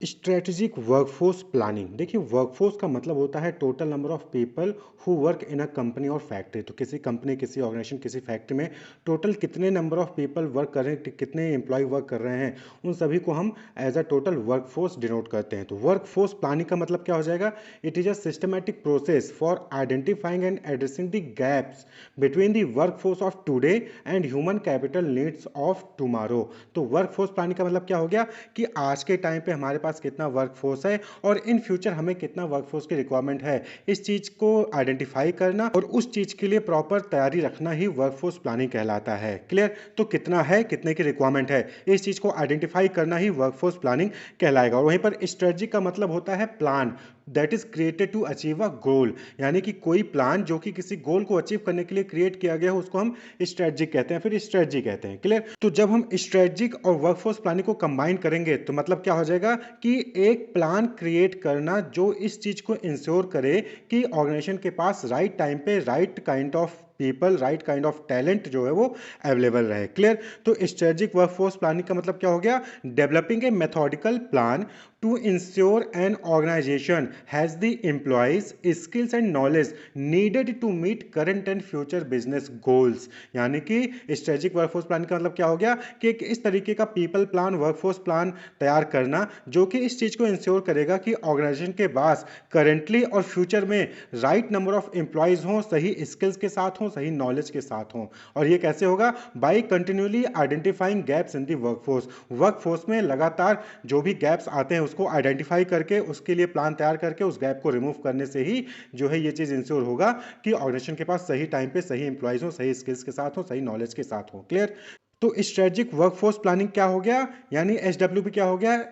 Strategic workforce planning. देखिए, workforce का मतलब होता है total number of people who work in a company और फैक्ट्री। तो किसी कंपनी, किसी ऑर्गेनाइजेशन, किसी फैक्ट्री में टोटल कितने नंबर ऑफ पीपल वर्क कर रहे हैं, कितने एम्प्लॉय वर्क कर रहे हैं, उन सभी को हम as a total workforce denote करते हैं। तो वर्कफोर्स प्लानिंग का मतलब क्या हो जाएगा? It is a systematic process for identifying and addressing the gaps between the workforce of today and human capital needs of tomorrow. तो वर्कफोर्स प्लानिंग का मतलब क्या हो गया कि आज के टाइम पे हमारे पास कितना वर्कफोर्स है और इन फ्यूचर हमें कितना वर्कफोर्स की रिक्वायरमेंट है, इस चीज़ को आइडेंटिफाई करना और उस चीज़ के लिए प्रॉपर तैयारी रखना ही वर्कफोर्स प्लानिंग कहलाता है। क्लियर? तो कितना है, कितने की रिक्वायरमेंट है, इस चीज़ को आइडेंटिफाई करना ही वर्कफोर्स प्लानिंग कहलाएगा। और वहीं पर स्ट्रेटजी का मतलब होता है plan that is created to achieve a goal. यानी कि कोई प्लान जो कि किसी गोल को अचीव करने के लिए क्रिएट किया गया हो, उसको हम स्ट्रेटजिक कहते हैं, फिर स्ट्रेटजी कहते हैं। क्लियर? तो जब हम स्ट्रेटजिक और वर्कफोर्स प्लानिंग को कंबाइन करेंगे तो मतलब क्या हो जाएगा कि एक प्लान क्रिएट करना जो इस चीज को इंश्योर करे कि ऑर्गेनाइजेशन के पास राइट टाइम पे right kind of people, right kind of talent जो है वो अवेलेबल रहे। क्लियर? तो स्ट्रेटजिक वर्कफोर्स प्लानिंग का मतलब क्या हो गया? Developing a methodical plan to ensure an organization has the employees skills and knowledge needed to meet current and future business goals। यानी कि स्ट्रेटेजिक वर्कफोर्स प्लान का मतलब क्या हो गया कि एक इस तरीके का पीपल प्लान, वर्कफोर्स प्लान तैयार करना जो कि इस चीज को इंश्योर करेगा कि ऑर्गेनाइजेशन के पास करेंटली और फ्यूचर में राइट नंबर ऑफ एम्प्लॉयज हों, सही स्किल्स के साथ हों, सही नॉलेज के साथ हों। और ये कैसे होगा? By continually identifying gaps in the workforce. Workforce में लगातार जो भी गैप्स आते हैं उसको आइडेंटिफाई करके उसके लिए प्लान तैयार करके उस गैप को रिमूव करने से ही जो है ये चीज इंश्योर होगा कि ऑर्गेनाइजेशन के पास सही टाइम पे सही इंप्लॉइज हो, सही स्किल्स के साथ हो, सही नॉलेज के साथ हो। क्लियर? तो स्ट्रेटेजिक वर्कफोर्स प्लानिंग क्या हो गया, यानी एसडब्ल्यूपी क्या हो गया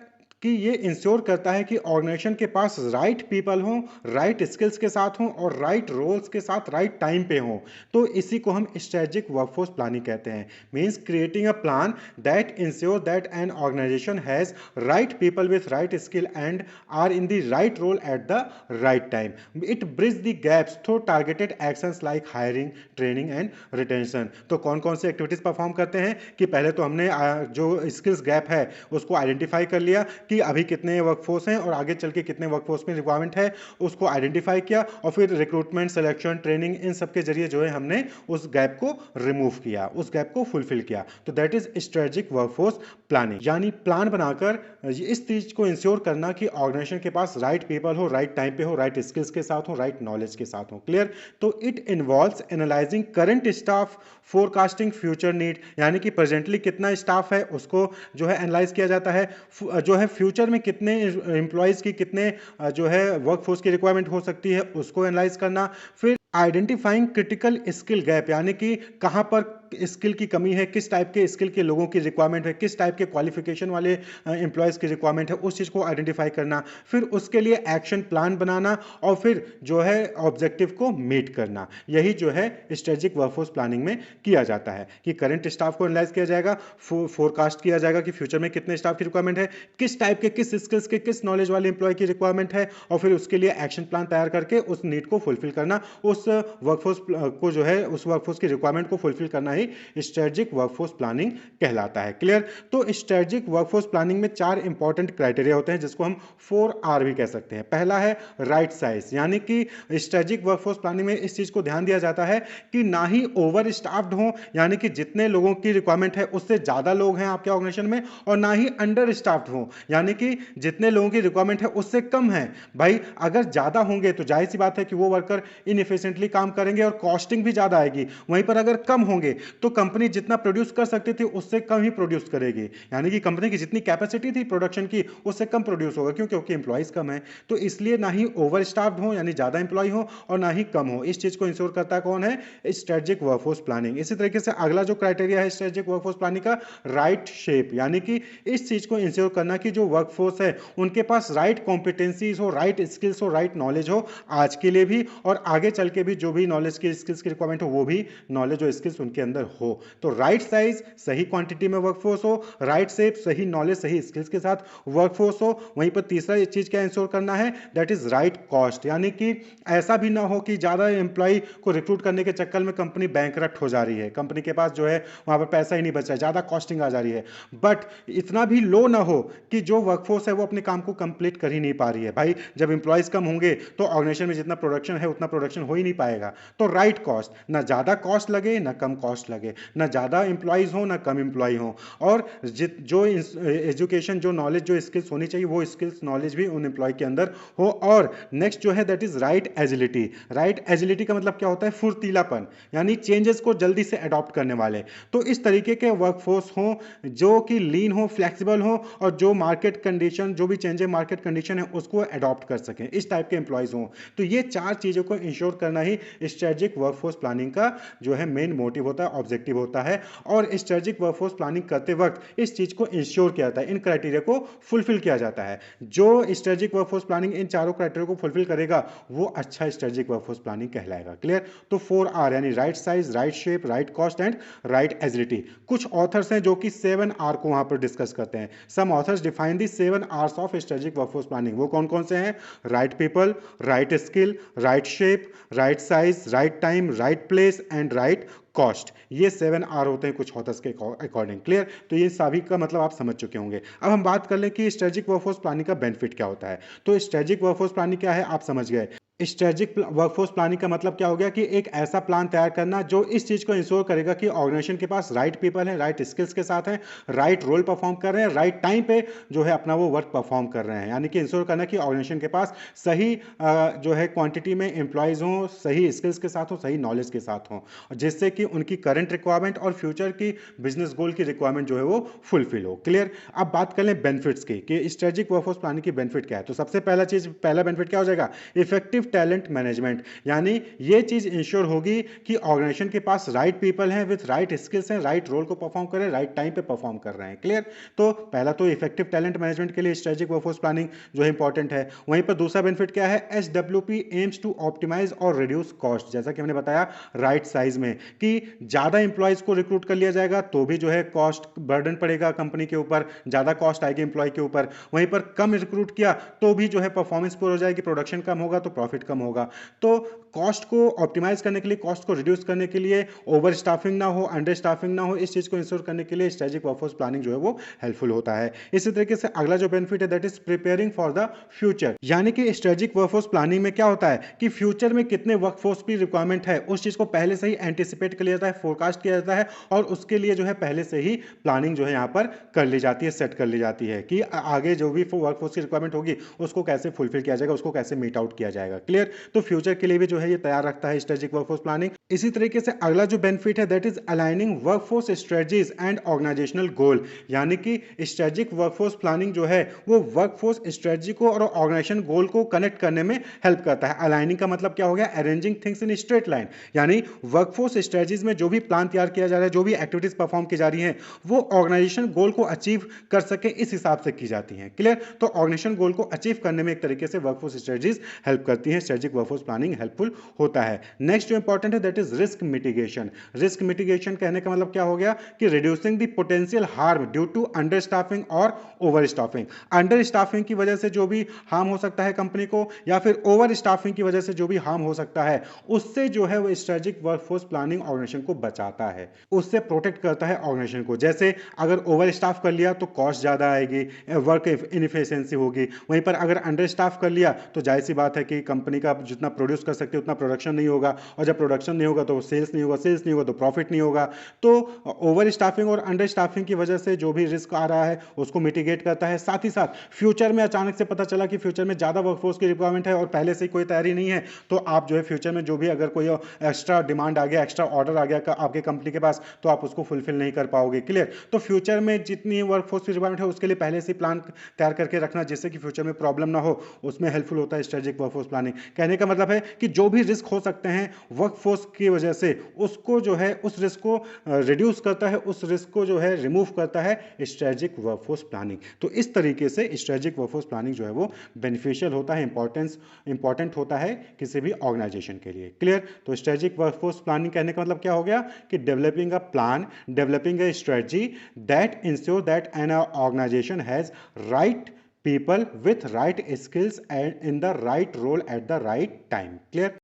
कि ये इंश्योर करता है कि ऑर्गेनाइजेशन के पास राइट पीपल हों, राइट स्किल्स के साथ हों और राइट रोल्स के साथ राइट टाइम पे हों। तो इसी को हम स्ट्रेटेजिक वर्कफोर्स प्लानिंग कहते हैं। Means creating a plan that insure that an organization has right people with right skill and are in the right role at the right time. It bridge the gaps through targeted actions like hiring, training and retention. तो कौन कौन सी activities perform करते हैं कि पहले तो हमने जो स्किल्स गैप है उसको आइडेंटिफाई कर लिया कि अभी कितने वर्कफोर्स हैं और आगे चल के कितने वर्कफोर्स में रिक्वायरमेंट है, उसको आइडेंटिफाई किया और फिर रिक्रूटमेंट, सिलेक्शन, ट्रेनिंग, इन सब के जरिए जो है हमने उस गैप को रिमूव किया, उस गैप को फुलफिल किया। तो that is strategic workforce planning. यानी प्लान बनाकर इस चीज को इंश्योर करना कि ऑर्गेनाइजेशन के पास राइट पीपल हो, राइट टाइम पे हो, राइट स्किल्स के साथ हो, राइट नॉलेज के साथ हो। क्लियर? तो it involves analysing current staff, forecasting future need. यानी कि प्रेजेंटली कितना स्टाफ है उसको जो है एनालाइज किया जाता है, जो है फ्यूचर में कितने एम्प्लॉयज़ की कितने जो है वर्कफोर्स की रिक्वायरमेंट हो सकती है उसको एनालाइज करना। फिर आइडेंटिफाइंग क्रिटिकल स्किल गैप, यानी कि कहाँ पर स्किल की कमी है, किस टाइप के स्किल के लोगों की रिक्वायरमेंट है, किस टाइप के क्वालिफिकेशन वाले एम्प्लॉयज़ की रिक्वायरमेंट है, उस चीज़ को आइडेंटिफाई करना। फिर उसके लिए एक्शन प्लान बनाना और फिर जो है ऑब्जेक्टिव को मीट करना। यही जो है स्ट्रेटेजिक वर्कफोर्स प्लानिंग में किया जाता है कि करंट स्टाफ को एनालाइज किया जाएगा, फोरकास्ट किया जाएगा कि फ्यूचर में कितने स्टाफ की रिक्वायरमेंट है, किस टाइप के, किस स्किल्स के, किस नॉलेज वाले एम्प्लॉय की रिक्वायरमेंट है और फिर उसके लिए एक्शन प्लान तैयार करके उस नीड को फुलफिल करना, उस वर्कफोर्स को जो है उस वर्कफोर्स की रिक्वायरमेंट को फुलफिल करना ही स्ट्रेटेजिक वर्कफोर्स प्लानिंग कहलाता है। क्लियर? तो स्ट्रेटेजिक वर्कफोर्स प्लानिंग में 4 इंपॉर्टेंट क्राइटेरिया होते हैं जिसको हम 4R भी कह सकते हैं। पहला है राइट साइज, यानी कि स्ट्रेटेजिक वर्कफोर्स प्लानिंग में इस चीज को ध्यान दिया जाता है कि ना ही ओवर स्टाफ्ड हो, यानी कि जितने लोगों की रिक्वायरमेंट है उससे ज्यादा लोग हैं आपके ऑर्गेनाइजेशन में, और ना ही अंडर स्टाफ्ड हो, यानी कि जितने लोगों की रिक्वायरमेंट है उससे कम है। भाई अगर ज्यादा होंगे तो जाहिर सी बात है कि वो वर्कर इनएफिशिएंटली काम करेंगे और कॉस्टिंग भी ज्यादा आएगी। वहीं पर अगर कम होंगे तो कंपनी जितना प्रोड्यूस कर सकती थी उससे कम ही प्रोड्यूस करेगी, यानी कि कंपनी की जितनी कैपेसिटी थी प्रोडक्शन की उससे कम प्रोड्यूस होगा। क्यों? क्योंकि एम्प्लॉइज कम है। तो इसलिए ना ही ओवर स्टाफ्ड हो यानी ज्यादा एम्प्लॉय हो और ना ही कम हो। इस चीज को इंश्योर करता है कौन है? Strategic workforce planning. इसी तरीके से अगला जो क्राइटेरिया है स्ट्रेटेजिक वर्कफोर्स प्लानिंग का, राइट शेप, यानी कि इस चीज को इंश्योर करना कि जो वर्कफोर्स है उनके पास राइट कॉम्पिटेंसीज हो, राइट स्किल्स हो, राइट नॉलेज हो, आज के लिए भी और आगे चल के भी जो भी नॉलेज की स्किल्स की रिक्वायरमेंट हो वो भी नॉलेज और स्किल्स उनके अंदर अंदर हो। तो राइट साइज, सही क्वांटिटी में वर्कफोर्स हो, राइट शेप, सही नॉलेज, सही स्किल्स के साथ वर्कफोर्स हो। वहीं पर तीसरा चीज क्या इंश्योर करना है, दैट इज राइट कॉस्ट, यानी कि ऐसा भी ना हो कि ज्यादा एम्प्लॉय को रिक्रूट करने के चक्कर में कंपनी बैंकरप्ट हो जा रही है, कंपनी के पास जो है वहां पर पैसा ही नहीं बच रहा है, ज्यादा कॉस्टिंग आ जा रही है। बट इतना भी लो ना हो कि जो वर्कफोर्स है वो अपने काम को कंप्लीट कर ही नहीं पा रही है। भाई जब एम्प्लॉयज कम होंगे तो ऑर्गेनाइजेशन में जितना प्रोडक्शन है उतना प्रोडक्शन हो ही नहीं पाएगा। तो राइट कॉस्ट, ना ज्यादा कॉस्ट लगे ना कम कॉस्ट लगे, ना ज्यादा एम्प्लॉयज हो ना कम एम्प्लॉय हो, और जो एजुकेशन, जो नॉलेज, जो स्किल्स होनी चाहिए वो स्किल्स नॉलेज भी उन एम्प्लॉय के अंदर हो। और नेक्स्ट जो है that is right agility. Right agility का मतलब क्या होता है, फुर्तीलापन, यानी चेंजेस को जल्दी से अडॉप्ट करने वाले। तो इस तरीके के वर्कफोर्स हो जो कि लीन हो, फ्लेक्सिबल हो, और जो मार्केट कंडीशन, जो भी चेंज मार्केट कंडीशन है उसको अडॉप्ट कर सकें, इस टाइप के एम्प्लॉयज हो। तो ये चार चीजों को इंश्योर करना ही स्ट्रेटेजिक वर्कफोर्स प्लानिंग का जो है मेन मोटिव होता है, ऑब्जेक्टिव होता है। और स्ट्रेटेजिक वर्कफोर्स प्लानिंग करते वक्त इस चीज को इंश्योर किया जाता है, इन क्राइटेरिया को फुलफिल किया जाता है। जो स्ट्रेटेजिक वर्कफोर्स प्लानिंग इन चारों क्राइटेरिया को फुलफिल करेगा वो अच्छा स्ट्रेटेजिक वर्कफोर्स प्लानिंग कहलाएगा। क्लियर? तो 4R यानी right size, right shape, right cost and right agility. कुछ ऑथर्स हैं जो कि 7R को वहां पर डिस्कस करते हैं। Some authors define the 7Rs of strategic workforce planning. वो कौन कौन से हैं? Right people, right skill, right shape, right size, right time, right place and right cost. ये 7R होते हैं कुछ ऑथर्स के अकॉर्डिंग। क्लियर? तो ये सभी का मतलब आप समझ चुके होंगे। अब हम बात कर लें कि स्ट्रेटेजिक वर्कफोर्स प्लानिंग का बेनिफिट क्या होता है। तो स्ट्रेटेजिक वर्कफोर्स प्लानिंग क्या है आप समझ गए। स्ट्रेटेजिक वर्कफोर्स प्लानिंग का मतलब क्या हो गया कि एक ऐसा प्लान तैयार करना जो इस चीज को इंश्योर करेगा कि ऑर्गेनाइजेशन के पास राइट पीपल हैं, राइट स्किल्स के साथ हैं, राइट रोल परफॉर्म कर रहे हैं, राइट टाइम पे जो है अपना वो वर्क परफॉर्म कर रहे हैं। यानी कि इंश्योर करना कि ऑर्गेनाइजेशन के पास सही जो है क्वांटिटी में एम्प्लॉयज हों, सही स्किल्स के साथ हों, सही नॉलेज के साथ हों, जिससे कि उनकी करंट रिक्वायरमेंट और फ्यूचर की बिजनेस गोल की रिक्वायरमेंट जो है वो फुलफिल हो। क्लियर? अब बात कर लें बेनिफिट्स की कि स्ट्रेटेजिक वर्कफोर्स प्लानिंग की बेनिफिट क्या है। तो सबसे पहला बेनिफिट क्या हो जाएगा? Effective talent management. यानी ये चीज इंश्योर होगी कि ऑर्गेनाइजेशन के पास राइट पीपल हैं विथ राइट स्किल्स हैं, राइट रोल को परफॉर्म कर रहे हैं, राइट टाइम पे परफॉर्म कर रहे हैं। क्लियर? तो पहला तो इफेक्टिव टैलेंट मैनेजमेंट के लिए स्ट्रेटेजिक वर्कफोर्स प्लानिंग जो है इंपॉर्टेंट है। वहीं पर दूसरा बेनिफिट क्या है? एसडब्ल्यूपी एम्स टू ऑप्टिमाइज और रिड्यूस कॉस्ट। जैसा कि हमने बताया राइट साइज में कि ज्यादा इंप्लॉयज को रिक्रूट कर लिया जाएगा तो भी जो है कॉस्ट बर्डन पड़ेगा कंपनी के ऊपर, ज्यादा कॉस्ट आएगी इंप्लॉय के ऊपर। वहीं पर कम रिक्रूट किया तो भी जो है परफॉर्मेंस पूर हो जाएगी, प्रोडक्शन कम होगा तो प्रॉफिट कम होगा। तो कॉस्ट को ऑप्टिमाइज करने के लिए, कॉस्ट को रिड्यूस करने के लिए, ओवर स्टाफिंग ना हो, अंडर स्टाफिंग ना हो, इस चीज को इंश्योर करने के लिए स्ट्रेटेजिक वर्कफोर्स प्लानिंग जो है वो हेल्पफुल होता है। इसी तरीके से अगला जो बेनिफिट है that is preparing for the future. यानी कि स्ट्रेटेजिक वर्कफोर्स प्लानिंग में क्या होता है कि फ्यूचर में कितने वर्कफोर्स की रिक्वायरमेंट है उस चीज को पहले से ही एंटिसिपेट कर लिया जाता है, फोरकास्ट किया जाता है, और उसके लिए जो है पहले से ही प्लानिंग जो है यहाँ पर कर ली जाती है, सेट कर ली जाती है कि आगे जो भी वर्कफोर्स की रिक्वायरमेंट होगी उसको कैसे फुलफिल किया जाएगा, उसको कैसे मीट आउट किया जाएगा। क्लियर? तो फ्यूचर के लिए भी जो है ये तैयार रखता है स्ट्रेटेजिक वर्कफोर्स प्लानिंग। इसी तरीके से अगला जो बेनिफिट है that is aligning workforce strategies and organisational goal. यानी कि स्ट्रेटेजिक वर्कफोर्स प्लानिंग जो है वो वर्कफोर्स स्ट्रेटजी को और ऑर्गेनाइजेशन गोल को कनेक्ट करने में हेल्प करता है। अलाइनिंग का मतलब क्या हो गया? Arranging things in straight line. यानी वर्कफोर्स स्ट्रेटजीज में जो भी प्लान तैयार किया जा रहा है, जो भी एक्टिविटीज परफॉर्म की जा रही हैं वो ऑर्गेनाइजेशन गोल को अचीव कर सके इस हिसाब से की जाती हैं। क्लियर? तो ऑर्गेनाइजेशन गोल को अचीव करने में एक तरीके से वर्कफोर्स स्ट्रेटजीज हेल्प करती हैं, स्ट्रेटेजिक वर्कफोर्स प्लानिंग हेल्पफुल होता है। नेक्स्ट जो इंपॉर्टेंट है that is risk mitigation. Risk mitigation कहने का मतलब क्या हो गया कि reducing the potential harm due to understaffing और ओवर स्टाफिंग। अंडर स्टाफिंग की वजह से जो भी हार्म हो सकता है कंपनी को, या फिर ओवर स्टाफिंग की वजह से जो भी हार्म हो सकता है, उससे जो है वो स्ट्रेटेजिक वर्कफोर्स प्लानिंग ऑर्गेनाइजेशन को बचाता है, उससे प्रोटेक्ट करता है ऑर्गेनाइजेशन को। जैसे अगर ओवर स्टाफ कर लिया तो कॉस्ट ज्यादा आएगी, वर्क इनफिशिएंसी होगी। वहीं पर अगर अंडर स्टाफ कर लिया तो जाहिर सी बात है कि कंपनी का जितना प्रोड्यूस कर सकते उतना प्रोडक्शन नहीं होगा, और जब प्रोडक्शन नहीं होगा तो सेल्स नहीं होगा, सेल्स नहीं होगा तो प्रॉफिट नहीं होगा। तो ओवर स्टाफिंग और अंडर स्टाफिंग की वजह से जो भी रिस्क आ रहा है उसको मिटिगेट करता है। साथ ही साथ फ्यूचर में अचानक से पता चला कि फ्यूचर में ज्यादा वर्कफोर्स की रिक्वायरमेंट है और पहले से कोई तैयारी नहीं है, तो आप जो है फ्यूचर में जो भी अगर कोई एक्स्ट्रा डिमांड आ गया, एक्स्ट्रा ऑर्डर आ गया आपके कंपनी के पास, तो आप उसको फुलफिल नहीं कर पाओगे। क्लियर? तो फ्यूचर में जितनी वर्कफोर्स की रिक्वायरमेंट है उसके लिए पहले से प्लान तैयार करके रखना जिससे कि फ्यूचर में प्रॉब्लम ना हो, उसमें हेल्पफुल होता है स्ट्रेटेजिक वर्कफोर्स प्लानिंग। कहने का मतलब है कि जो भी रिस्क हो सकते हैं वर्कफोर्स की वजह से उसको जो है उस रिस्क को रिड्यूस करता है, उस रिस्क को जो है रिमूव करता है स्ट्रेटेजिक वर्कफोर्स प्लानिंग। तो इस तरीके से स्ट्रेटेजिक वर्कफोर्स प्लानिंग जो है वो बेनिफिशियल होता है, इंपॉर्टेंट होता है किसी भी ऑर्गेनाइजेशन के लिए। क्लियर? तो स्ट्रेटेजिक वर्कफोर्स प्लानिंग कहने का मतलब क्या हो गया कि developing a plan, developing a strategy that insure that an organization has right people with right skills and in the right role at the right time. Clear?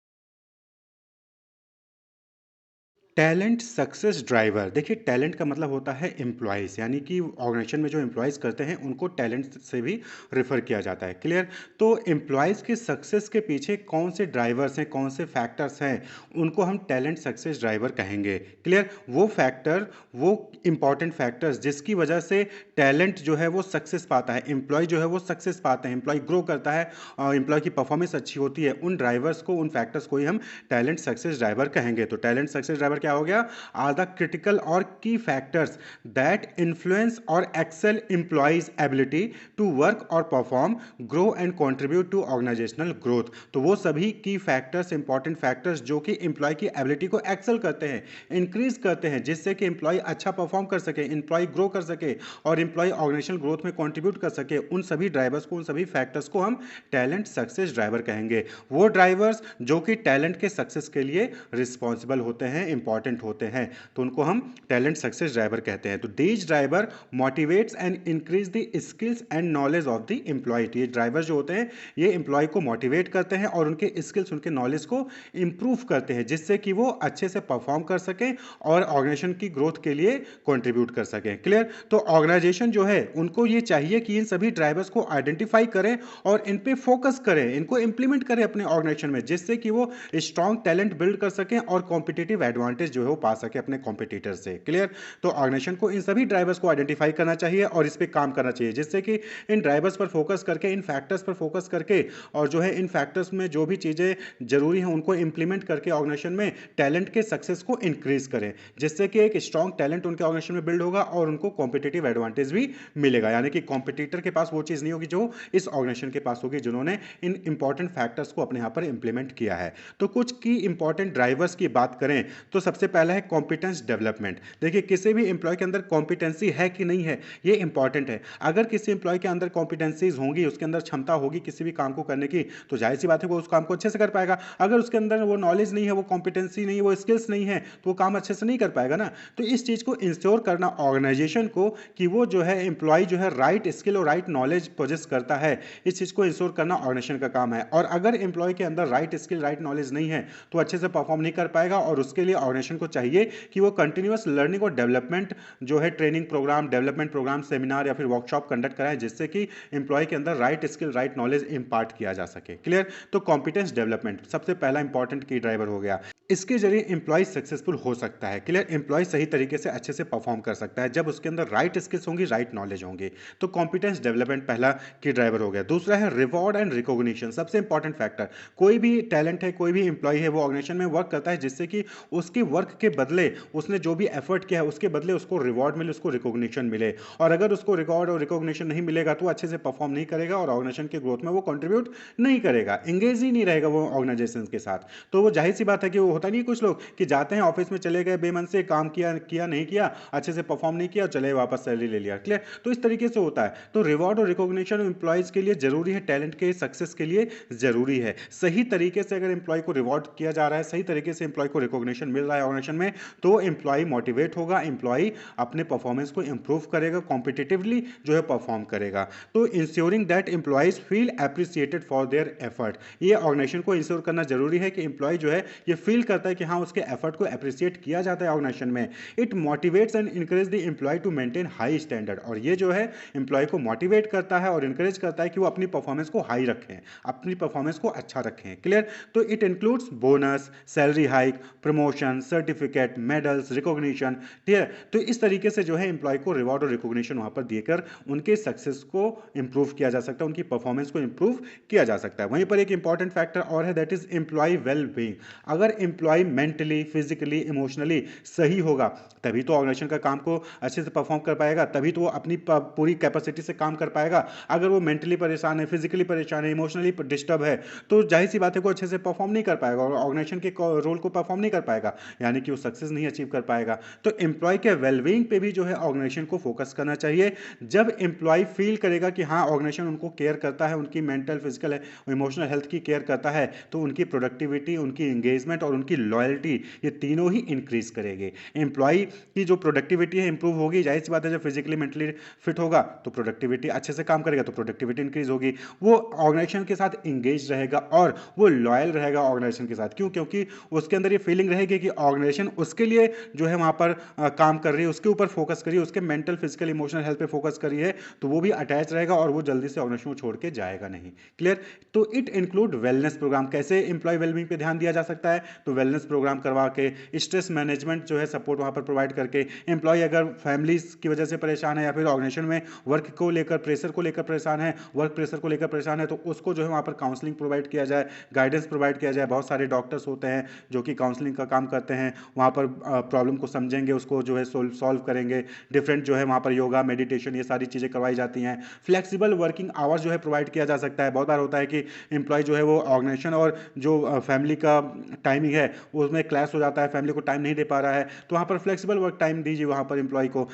Talent success driver, देखिए talent का मतलब होता है employees, यानी कि organisation में जो employees करते हैं उनको टैलेंट से भी रेफर किया जाता है। क्लियर? तो एम्प्लॉयज़ के सक्सेस के पीछे कौन से ड्राइवर्स हैं, कौन से फैक्टर्स हैं, उनको हम टैलेंट सक्सेस ड्राइवर कहेंगे। क्लियर? वो फैक्टर, वो इंपॉर्टेंट फैक्टर्स जिसकी वजह से टैलेंट जो है वो सक्सेस पाता है, एम्प्लॉय जो है वो सक्सेस पाते हैं, एम्प्लॉय ग्रो करता है, एम्प्लॉय की परफॉर्मेंस अच्छी होती है, उन ड्राइवर्स को, उन फैक्टर्स को ही हम टैलेंट सक्सेस ड्राइवर कहेंगे। तो टैलेंट सक्सेस ड्राइवर क्या हो गया? Are the critical or key factors that influence or excel employees ability to work or perform, grow and contribute to organisational growth. तो वो सभी की फैक्टर्स, इंपॉर्टेंट फैक्टर्स जो कि एम्प्लॉय की एबिलिटी को एक्सेल करते हैं, इंक्रीज करते हैं, जिससे कि एम्प्लॉय अच्छा परफॉर्म कर सके, एम्प्लॉय ग्रो कर सके और एम्प्लॉय ऑर्गेनाइजेशनल ग्रोथ में कंट्रीब्यूट कर सके, उन सभी ड्राइवर्स को, उन सभी फैक्टर्स को हम टैलेंट सक्सेस ड्राइवर कहेंगे। वो ड्राइवर्स जो कि टैलेंट के सक्सेस के लिए रिस्पॉन्सिबल होते हैं, इंपॉर्टेंट होते हैं, तो उनको हम टैलेंट सक्सेस ड्राइवर कहते हैं। तो these driver motivates and increase the skills and knowledge of the employee. ये ड्राइवर जो होते हैं ये एम्प्लॉय को मोटिवेट करते हैं और उनके स्किल्स, उनके नॉलेज को इंप्रूव करते हैं, जिससे कि वो अच्छे से परफॉर्म कर सकें और ऑर्गेनाइजेशन की ग्रोथ के लिए कंट्रीब्यूट कर सकें। क्लियर? तो ऑर्गेनाइजेशन जो है उनको ये चाहिए कि इन सभी ड्राइवर्स को आइडेंटिफाई करें और इन पे फोकस करें, इनको इंप्लीमेंट करें अपने ऑर्गेनाइजेशन में, जिससे कि वो स्ट्रॉन्ग टैलेंट बिल्ड कर सकें और कॉम्पिटिटिव एडवांटेज जो है वो पा सके अपने कॉम्पिटिटर से। क्लियर? तो ऑर्गेनाइजेशन को इन सभी ड्राइवर्स को आइडेंटिफाई करना चाहिए और इस पे काम करना चाहिए, जिससे कि इन ड्राइवर्स पर फोकस करके, इन फैक्टर्स पर फोकस करके और जो है इन फैक्टर्स में जो भी चीज़ें जरूरी हैं उनको इंप्लीमेंट करके ऑर्गेनाइजेशन में टैलेंट के सक्सेस को इंक्रीज करें, जिससे कि एक स्ट्रॉन्ग टैलेंट उनके ऑर्गेनाइजेशन में बिल्ड होगा और उनको कॉम्पिटिटिव एडवांटेज भी मिलेगा, यानी कि कॉम्पिटिटर के पास वो चीज़ नहीं होगी जो इस ऑर्गेनाइजेशन के पास होगी, जिन्होंने इन इंपॉर्टेंट फैक्टर्स को अपने यहाँ पर इंप्लीमेंट किया है। तो कुछ की इंपॉर्टेंट ड्राइवर्स की बात करें तो सबसे पहला है कॉम्पिटेंस डेवलपमेंट। देखिए किसी भी एम्प्लॉय के अंदर कॉम्पिटेंसी है कि नहीं है, ये इंपॉर्टेंट है। अगर किसी एम्प्लॉय के अंदर कॉम्पिटेंसीज होंगी, उसके अंदर क्षमता होगी किसी भी काम को करने की, तो जाहिर सी बात है वो उस काम को अच्छे से कर पाएगा। अगर उसके अंदर वो नॉलेज नहीं है, वो कॉम्पिटेंसी नहीं है, वो स्किल्स नहीं है, तो वो काम अच्छे से नहीं कर पाएगा ना। तो इस चीज़ को इंश्योर करना ऑर्गेनाइजेशन को कि वो जो है एम्प्लॉय जो है राइट स्किल और राइट नॉलेज पोजेस करता है, इस चीज़ को इंश्योर करना ऑर्गेनाइजेशन का काम है। और अगर एम्प्लॉय के अंदर राइट स्किल, राइट नॉलेज नहीं है, तो अच्छे से परफॉर्म नहीं कर पाएगा और उसके लिए ऑर्गेनाइजेशन को चाहिए कि वो कंटिन्यूअस लर्निंग और डेवलपमेंट जो है training programme, development programme, seminar या फिर वर्कशॉप कंडक्ट कराएं, जिससे कि एम्प्लॉय के अंदर राइट स्किल, राइट नॉलेज इंपार्ट किया जा सके। क्लियर? तो कॉम्पिटेंस डेवलपमेंट सबसे पहला इंपॉर्टेंट की ड्राइवर हो गया। इसके जरिए एम्प्लॉय सक्सेसफुल हो सकता है। क्लियर? एम्प्लॉय सही तरीके से अच्छे से परफॉर्म कर सकता है जब उसके अंदर राइट स्किल्स होंगी, राइट नॉलेज होंगे। तो कॉम्पिटेंस डेवलपमेंट पहला की ड्राइवर हो गया। दूसरा है रिवॉर्ड एंड रिकॉग्निशन, सबसे इंपॉर्टेंट फैक्टर। कोई भी टैलेंट है, कोई भी एम्प्लॉय है, वो ऑर्गेनाइजेशन में वर्क करता है जिससे कि उसके वर्क के बदले, उसने जो भी एफर्ट किया है उसके बदले उसको रिवॉर्ड मिले, उसको रिकॉग्निशन मिले। और अगर उसको रिवॉर्ड और रिकॉग्निशन नहीं मिलेगा तो अच्छे से परफॉर्म नहीं करेगा और ऑर्गेनाइजेशन के ग्रोथ में वो कंट्रीब्यूट नहीं करेगा, एंगेज ही नहीं रहेगा वो ऑर्गेनाइजेशन के साथ। तो वो जाहिर सी बात है कि वो होता नहीं है कुछ लोग कि जाते हैं ऑफिस में, चले गए बेमन से, काम किया किया नहीं किया, अच्छे से परफॉर्म नहीं किया, चले वापस सैलरी ले लिया। क्लियर? तो इस तरीके से होता है। तो रिवॉर्ड और रिकॉग्निशन एम्प्लॉयज के लिए जरूरी है, टैलेंट के सक्सेस के लिए जरूरी है। सही तरीके से अगर एम्प्लॉय को रिवॉर्ड किया जा रहा है, सही तरीके से एम्प्लॉय को रिकॉग्निशन मिल रहा है ऑर्गेनाइजेशन में, तो एम्प्लॉय मोटिवेट होगा, एम्प्लॉय अपने परफॉर्मेंस को इंप्रूव करेगा, कॉम्पिटिटिवली जो है परफॉर्म करेगा। तो ensuring that employees feel appreciated for their effort, ये ऑर्गेनाइजेशन को इंश्योर करना जरूरी है कि एम्प्लॉय जो है ये फील करता है कि हाँ उसके एफर्ट को एप्रिसिएट किया जाता है ऑर्गेनाइजेशन में। It motivates and encourage the employee to maintain high standard, और ये जो है एम्प्लॉय को मोटिवेट करता है और इनकरेज करता है कि वो अपनी परफॉर्मेंस को हाई रखें, अपनी परफॉर्मेंस को अच्छा रखें। क्लियर? तो it includes bonus, salary hike, promotion, certificate, medals, recognition. ठीक है? तो इस तरीके से जो है एम्प्लॉय को रिवॉर्ड और रिकॉग्निशन वहां पर देकर उनके सक्सेस को इंप्रूव किया जा सकता है, उनकी परफॉर्मेंस को इंप्रूव किया जा सकता है। वहीं पर एक इंपॉर्टेंट फैक्टर और है, that is employee well being. अगर एम्प्लॉय मेंटली, फिजिकली, इमोशनली सही होगा तभी तो ऑर्गेनाइजेशन का काम को अच्छे से परफॉर्म कर पाएगा, तभी तो वो अपनी पूरी कैपेसिटी से काम कर पाएगा। अगर वो मेंटली परेशान है, फिजिकली परेशान है, इमोशनली डिस्टर्ब है, तो जाहिर सी बात है को अच्छे से परफॉर्म नहीं कर पाएगा और ऑर्गेनाइजेशन के रोल को परफॉर्म नहीं कर पाएगा, यानी कि वो सक्सेस नहीं अचीव कर पाएगा। तो एम्प्लॉय के वेलबींग पे भी जो है ऑर्गेनाइजेशन को फोकस करना चाहिए। जब एम्प्लॉय फील करेगा कि हाँ ऑर्गेनाइजेशन उनको केयर करता है, उनकी मेंटल, फिजिकल, इमोशनल हेल्थ की केयर करता है, तो उनकी प्रोडक्टिविटी, उनकी एंगेजमेंट और उनकी लॉयल्टी, ये तीनों ही इंक्रीज करेंगे। एम्प्लॉय की जो प्रोडक्टिविटी है इंप्रूव होगी, जाहिर सी बात है जब फिजिकली मेंटली फिट होगा तो प्रोडक्टिविटी अच्छे से काम करेगा, तो प्रोडक्टिविटी इंक्रीज होगी, वो ऑर्गेनाइजेशन के साथ इंगेज रहेगा और वो लॉयल रहेगा ऑर्गेनाइजेशन के साथ। क्यों? क्योंकि उसके अंदर ये फीलिंग रहेगी कि ऑर्गेनाइजेशन उसके लिए जो है वहां पर काम कर रही है, उसके ऊपर फोकस करिए, उसके मेंटल, फिजिकल, इमोशनल हेल्थ पे फोकस करिए, तो वो भी अटैच रहेगा और वो जल्दी से ऑर्गेनाइजेशन को छोड़ के जाएगा नहीं। क्लियर? तो इट इंक्लूड वेलनेस प्रोग्राम। कैसे एम्प्लॉय वेलबींग पे ध्यान दिया जा सकता है? तो वेलनेस प्रोग्राम करवा के, स्ट्रेस मैनेजमेंट जो है सपोर्ट वहां पर प्रोवाइड करके, एम्प्लॉय अगर फैमिली की वजह से परेशान है या फिर ऑर्गेनाइजेशन में वर्क को लेकर, प्रेशर को लेकर परेशान है, वर्क प्रेशर को लेकर परेशान है, तो उसको जो है वहां पर काउंसलिंग प्रोवाइड किया जाए, गाइडेंस प्रोवाइड किया जाए। बहुत सारे डॉक्टर्स होते हैं जो कि काउंसलिंग का काम करते हैं, वहां पर प्रॉब्लम को समझेंगे, उसको जो है सॉल्व करेंगे। डिफरेंट जो है वहां पर योगा, मेडिटेशन, ये सारी चीजें करवाई जाती हैं। फ्लेक्सिबल वर्किंग आवर्स जो है प्रोवाइड किया जा सकता है। बहुत बार होता है कि एम्प्लॉय जो है वो ऑर्गेनाइजेशन और जो फैमिली का टाइमिंग है उसमें क्लैश हो जाता है, फैमिली को टाइम नहीं दे पा रहा है, तो वहाँ पर फ्लेक्सिबल वर्क टाइम दीजिए, वहाँ पर एम्प्लॉय को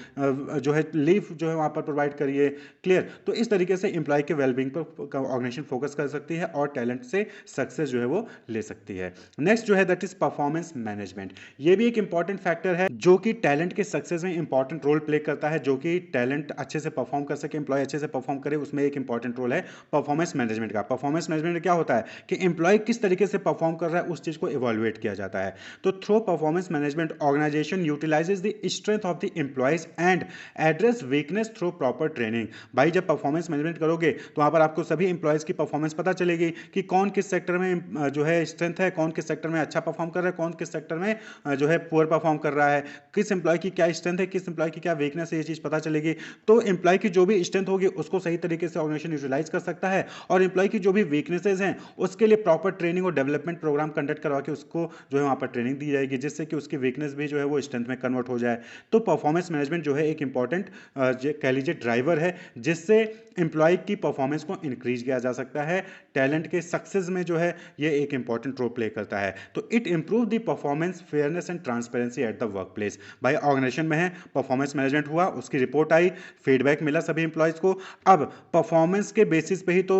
जो है लीव जो है वहाँ पर प्रोवाइड करिए। क्लियर? तो इस तरीके से एम्प्लॉय के वेलबींग पर ऑर्गेनाइजेशन फोकस कर सकती है और टैलेंट से सक्सेस जो है वो ले सकती है। नेक्स्ट जो है दैट इज परफॉर्मेंस मैनेजमेंट। ये भी एक इंपॉर्टेंट फैक्टर है जो कि टैलेंट के सक्सेस में इंपॉर्टेंट रोल प्ले करता है। जो कि टैलेंट अच्छे से परफॉर्म कर सके, एम्प्लॉय अच्छे से परफॉर्म करे, उसमें एक इंपॉर्टेंट रोल है परफॉर्मेंस मैनेजमेंट का। परफॉर्मेंस मैनेजमेंट में क्या होता है कि एम्प्लॉय किस तरीके से परफॉर्म कर रहा है उस चीज को इवैल्यूएट किया जाता है। तो through performance management organization utilizes the strength of the employees and address weakness through proper training. भाई जब परफॉर्मेंस मैनेजमेंट करोगे तो वहां पर आपको सभी एम्प्लॉयज की परफॉर्मेंस पता चलेगी कि कौन किस सेक्टर में जो है स्ट्रेंथ है, कौन किस सेक्टर में अच्छा परफॉर्म कर रहा है, कौन किस सेक्टर में जो है पुअर परफॉर्म कर रहा है, किस एम्प्लॉय की क्या स्ट्रेंथ है, किस एम्प्लॉय की क्या वीकनेस है, ये चीज पता चलेगी। तो एम्प्लॉय की जो भी स्ट्रेंथ होगी उसको सही तरीके से ऑर्गेनाइजेशन यूटिलाइज कर सकता है और एम्प्लॉय की जो भी वीकनेसेस हैं उसके लिए प्रॉपर ट्रेनिंग और डेवलपमेंट प्रोग्राम कंडक्ट करवा के उसको जो है वहां पर ट्रेनिंग दी जाएगी, जिससे कि उसकी वीकनेस भी जो है वो स्ट्रेंथ में कन्वर्ट हो जाए। तो परफॉर्मेंस मैनेजमेंट जो है एक इंपॉर्टेंट कह लीजिए ड्राइवर है जिससे एम्प्लॉय की परफॉर्मेंस को इंक्रीज किया जा सकता है। टैलेंट के सक्सेस में जो है ये एक इंपॉर्टेंट रोल प्ले करता है। तो it improve the performance, fairness and transparency at the work place. भाई ऑर्गेनाइजेशन में है, परफॉर्मेंस मैनेजमेंट हुआ, उसकी रिपोर्ट आई, फीडबैक मिला सभी एम्प्लॉयज को। अब परफॉर्मेंस के बेसिस पे ही तो